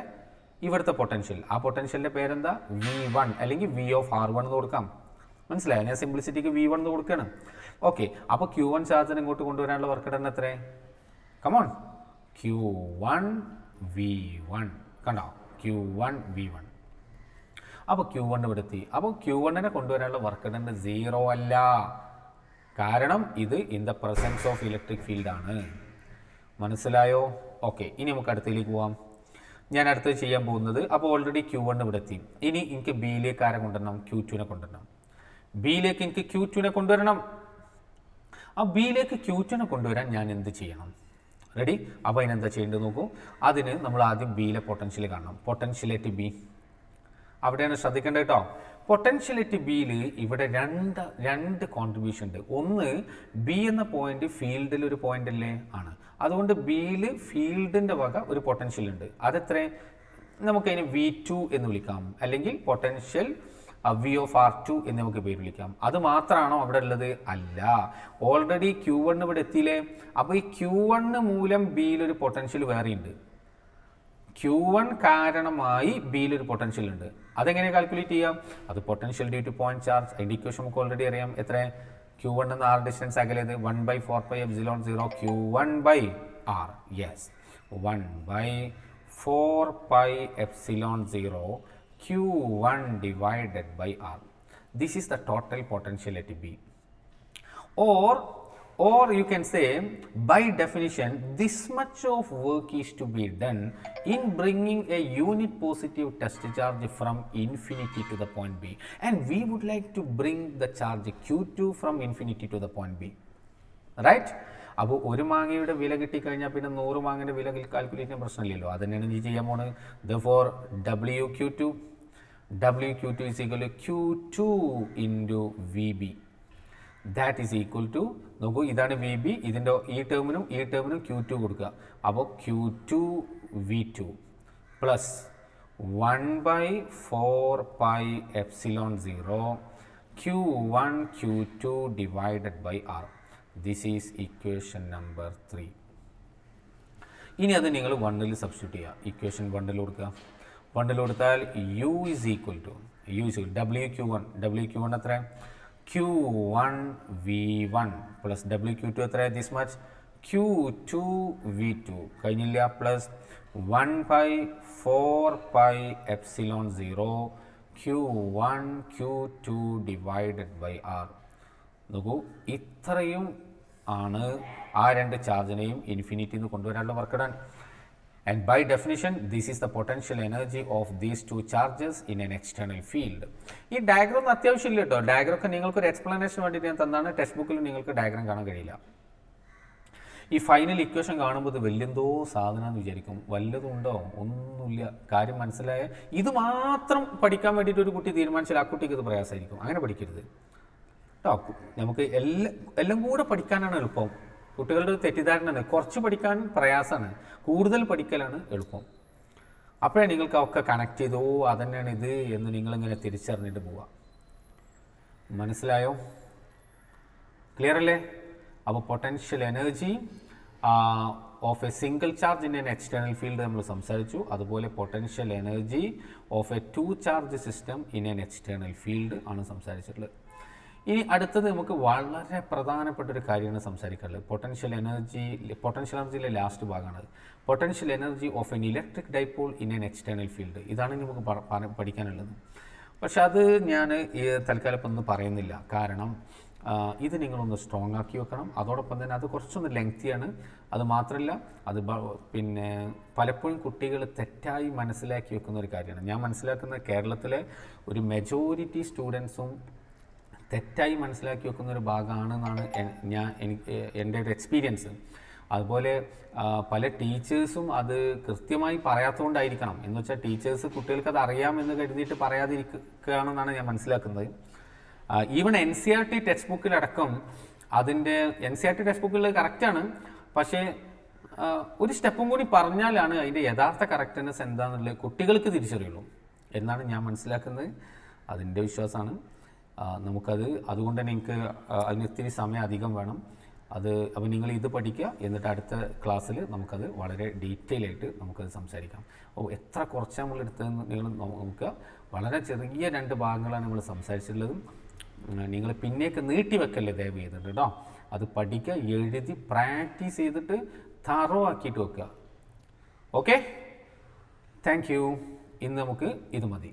ഇവിടുത്തെ പൊട്ടൻഷ്യൽ. ആ പൊട്ടൻഷ്യലിൻ്റെ പേരെന്താ? V1 അല്ലെങ്കിൽ V of R1 എന്ന് കൊടുക്കാം. മനസ്സിലായോ? ഞാൻ സിംപ്ലിസിറ്റിക്ക് V1 എന്ന് കൊടുക്കുകയാണ്. ഓക്കെ, അപ്പോൾ Q1 ചാർജിനെ ഇങ്ങോട്ട് കൊണ്ടുവരാനുള്ള വർക്ക് ഡൺ എത്ര? കമോൺ, Q1 V1 കണ്ടോ? Q1 V1. അപ്പോൾ Q1 ഇവിടെ എത്തി. അപ്പോൾ Q1നെ കൊണ്ടുവരാനുള്ള വർക്ക് ഡൺ 0 അല്ല. കാരണം ഇത് in the presence of electric ഫീൽഡാണ്. മനസ്സിലായോ? ഓക്കെ, ഇനി നമുക്ക് അടുത്തേക്ക് പോവാം. ഞാൻ അടുത്ത് ചെയ്യാൻ പോകുന്നത്, അപ്പോൾ ഓൾറെഡി Q1 ഇവിടെ എത്തി. ഇനി എനിക്ക് ബിയിലേക്ക് ആരെ കൊണ്ടുവരണം? Q2നെ കൊണ്ടുവരണം. ബിയിലേക്ക് എനിക്ക് Q2നെ കൊണ്ടുവരണം. ആ ബിയിലേക്ക് Q2നെ കൊണ്ടുവരാൻ ഞാൻ എന്ത് ചെയ്യണം? റെഡി? അപ്പോൾ അതിനെന്താ ചെയ്യേണ്ടത് നോക്കൂ. അതിന് നമ്മൾ ആദ്യം ബിയിലെ പൊട്ടൻഷ്യൽ കാണണം. പൊട്ടൻഷ്യലേറ്റ് ബി അവിടെയാണ് ശ്രദ്ധിക്കേണ്ടത് കേട്ടോ. പൊട്ടൻഷ്യലിറ്റി ബിയിൽ ഇവിടെ രണ്ട് കോൺട്രിബ്യൂഷൻ ഉണ്ട്. ഒന്ന്, ബി എന്ന പോയിന്റ് ഫീൽഡിൽ ഒരു പോയിന്റ് അല്ലേ? ആണ്. അതുകൊണ്ട് ബിയിൽ ഫീൽഡിൻ്റെ വക ഒരു പൊട്ടൻഷ്യൽ ഉണ്ട്. അതെത്ര? നമുക്കതിന് V2 എന്ന് വിളിക്കാം, അല്ലെങ്കിൽ പൊട്ടൻഷ്യൽ V of R2 എന്ന് നമുക്ക് പേര് വിളിക്കാം. അത് മാത്രമാണോ അവിടെ ഉള്ളത്? അല്ല. ഓൾറെഡി Q1 ഇവിടെ എത്തിയില്ലേ? അപ്പോൾ ഈ Q1 മൂലം ബിയിലൊരു പൊട്ടൻഷ്യൽ വേറെയുണ്ട്. Q1 കാരണമായി ബിയിൽ ഒരു പൊട്ടൻഷ്യൽ ഉണ്ട്. അതെങ്ങനെ കാൽക്കുലേറ്റ് ചെയ്യാം? അത് potential due to point charge. അതിൻ്റെ ഇക്വേഷൻ നമുക്ക് ഓൾറെഡി അറിയാം. എത്ര? Q1 എന്ന R ഡിസ്റ്റൻസ് അകലേത് 1/4πε0 Q1/R. Yes, 1/4πε0 Q1 divided by R. This is the total potential at B. Or or you can say by definition this much of work is to be done in bringing a unit positive test charge from infinity to the point B, and we would like to bring the charge Q2 from infinity to the point B, right? അപ്പോൾ ഒരു മാങ്ങയുടെ വില കിട്ടിക്കഴിഞ്ഞാൽ പിന്നെ 100 മാങ്ങയുടെ വില കാൽക്കുലേറ്റ് ചെയ്യാൻ പ്രശ്നമില്ലല്ലോ. അത് തന്നെയാണ് നീ ചെയ്യാൻ പോകുന്നത്. therefore WQ2 is equal to Q2 into VB. That is equal to, നോക്കൂ ഇതാണ് വി ബി, ഇതിൻ്റെ ഈ ടേമിനും Q2 കൊടുക്കുക. അപ്പോൾ Q2 V2 plus 1/4πε0 Q1 Q2 divided by R. This is equation number 3. ഇനി അത് നിങ്ങൾ 1ൽ സബ്സ്റ്റിറ്റ്യൂട്ട് ചെയ്യുക. ഇക്വേഷൻ 1ൽ കൊടുക്കുക. 1ൽ കൊടുത്താൽ U is equal to WQ1 എത്ര? Q1 V1 പ്ലസ് WQ2 എത്ര? ദിസ് മച്ച് Q2 V2 കഴിഞ്ഞില്ല, plus 1/4πε0 Q1 Q2 divided by R. നോക്കൂ ഇത്രയും ആണ് ആ രണ്ട് ചാർജിനെയും ഇൻഫിനിറ്റിന്ന് കൊണ്ടുവരാനുള്ള work done. And by definition, this is the potential energy of these two charges in an external field. ഈ ഡയഗ്രം ഒന്നും അത്യാവശ്യമില്ല കേട്ടോ. ഡയഗ്രം ഒക്കെ നിങ്ങൾക്കൊരു എക്സ്പ്ലനേഷൻ വേണ്ടിയിട്ട് ഞാൻ തന്നാണ്. ടെക്സ്റ്റ് ബുക്കിൽ നിങ്ങൾക്ക് ഡയഗ്രം കാണാൻ കഴിയില്ല. ഈ ഫൈനൽ ഇക്വേഷൻ കാണുമ്പോൾ ഇത് വലിയെന്തോ സാധനം എന്ന് വിചാരിക്കും. വല്ലതും ഉണ്ടോ? ഒന്നുമില്ല. കാര്യം മനസ്സിലായ ഇത് മാത്രം പഠിക്കാൻ വേണ്ടിയിട്ട് ഒരു കുട്ടി തീരുമാനിച്ചാൽ ആ കുട്ടിക്ക് ഇത് പ്രയാസമായിരിക്കും. അങ്ങനെ പഠിക്കരുത് കേട്ടോ. നമുക്ക് എല്ലാം കൂടെ പഠിക്കാനാണ് എളുപ്പം. കുട്ടികളുടെ തെറ്റിദ്ധാരണയാണ് കുറച്ച് പഠിക്കാൻ പ്രയാസമാണ്, കൂടുതൽ പഠിക്കലാണ് എളുപ്പം. അപ്പോഴേ നിങ്ങൾക്ക് ഒക്കെ കണക്ട് ചെയ്തോ അതന്നെയാണ് ഇത് എന്ന് നിങ്ങളിങ്ങനെ തിരിച്ചറിഞ്ഞിട്ട് പോവുക. മനസ്സിലായോ? ക്ലിയർ അല്ലേ? അപ്പോൾ potential energy of A single charge in an external field നമ്മൾ സംസാരിച്ചു. അതുപോലെ potential energy of A 2 charge system in an external field ആണ് സംസാരിച്ചിട്ടുള്ളത്. ഇനി അടുത്തത് നമുക്ക് വളരെ പ്രധാനപ്പെട്ട ഒരു കാര്യമാണ് സംസാരിക്കാനുള്ളത്. പൊട്ടൻഷ്യൽ എനർജിയിലെ ലാസ്റ്റ് ഭാഗമാണ് potential energy of N electric dipole in an external field. ഇതാണ് നമുക്ക് പഠിക്കാനുള്ളത്. പക്ഷെ അത് ഞാൻ ഈ തൽക്കാലം ഒന്നും പറയുന്നില്ല. കാരണം ഇത് നിങ്ങളൊന്ന് സ്ട്രോങ് ആക്കി വെക്കണം. അതോടൊപ്പം തന്നെ അത് കുറച്ചൊന്ന് ലെങ്തിയാണ്. അത് മാത്രമല്ല അത് പിന്നെ പലപ്പോഴും കുട്ടികൾ തെറ്റായി മനസ്സിലാക്കി വെക്കുന്ന ഒരു കാര്യമാണ്. ഞാൻ മനസ്സിലാക്കുന്ന കേരളത്തിലെ ഒരു മെജോറിറ്റി സ്റ്റുഡൻസും തെറ്റായി മനസ്സിലാക്കി വെക്കുന്ന ഒരു ഭാഗമാണെന്നാണ് എൻ്റെ ഒരു എക്സ്പീരിയൻസ്. അതുപോലെ പല ടീച്ചേഴ്സും അത് കൃത്യമായി പറയാത്തതുകൊണ്ടായിരിക്കണം. എന്ന് വെച്ചാൽ ടീച്ചേഴ്സ് കുട്ടികൾക്ക് അത് അറിയാമെന്ന് കരുതിയിട്ട് പറയാതിരിക്കുകയാണെന്നാണ് ഞാൻ മനസ്സിലാക്കുന്നത്. ഈവൺ NCERT ടെക്സ്റ്റ് ബുക്കിലടക്കം അതിൻ്റെ NCERT ടെക്സ്റ്റ് ബുക്കിൽ കറക്റ്റാണ്. പക്ഷേ ഒരു സ്റ്റെപ്പും കൂടി പറഞ്ഞാലാണ് അതിൻ്റെ യഥാർത്ഥ കറക്റ്റ്നെസ് എന്താണെന്നുള്ളത് കുട്ടികൾക്ക് തിരിച്ചറിയുള്ളൂ എന്നാണ് ഞാൻ മനസ്സിലാക്കുന്നത്. അതിൻ്റെ വിശ്വാസമാണ്. നമുക്കത് അതുകൊണ്ട് തന്നെ എനിക്ക് അതിന് ഇത്തിരി സമയം അധികം വേണം. അപ്പോൾ നിങ്ങൾ ഇത് പഠിക്കുക. എന്നിട്ട് അടുത്ത ക്ലാസ്സിൽ നമുക്കത് വളരെ ഡീറ്റെയിൽ ആയിട്ട് നമുക്കത് സംസാരിക്കാം. എത്ര കുറച്ചാണ് നമ്മൾ എടുത്തതെന്ന് നിങ്ങൾ നോക്കുക. വളരെ ചെറിയ 2 ഭാഗങ്ങളാണ് നമ്മൾ സംസാരിച്ചിട്ടുള്ളത്. നിങ്ങൾ പിന്നേക്ക് നീട്ടി വെക്കല്ലേ ദയവ് ചെയ്തിട്ട് കേട്ടോ. അത് പഠിക്കുക, എഴുതി പ്രാക്ടീസ് ചെയ്തിട്ട് തറോ ആക്കിയിട്ട് വെക്കുക. Okay, thank you. ഇന്ന് നമുക്ക് ഇത് മതി.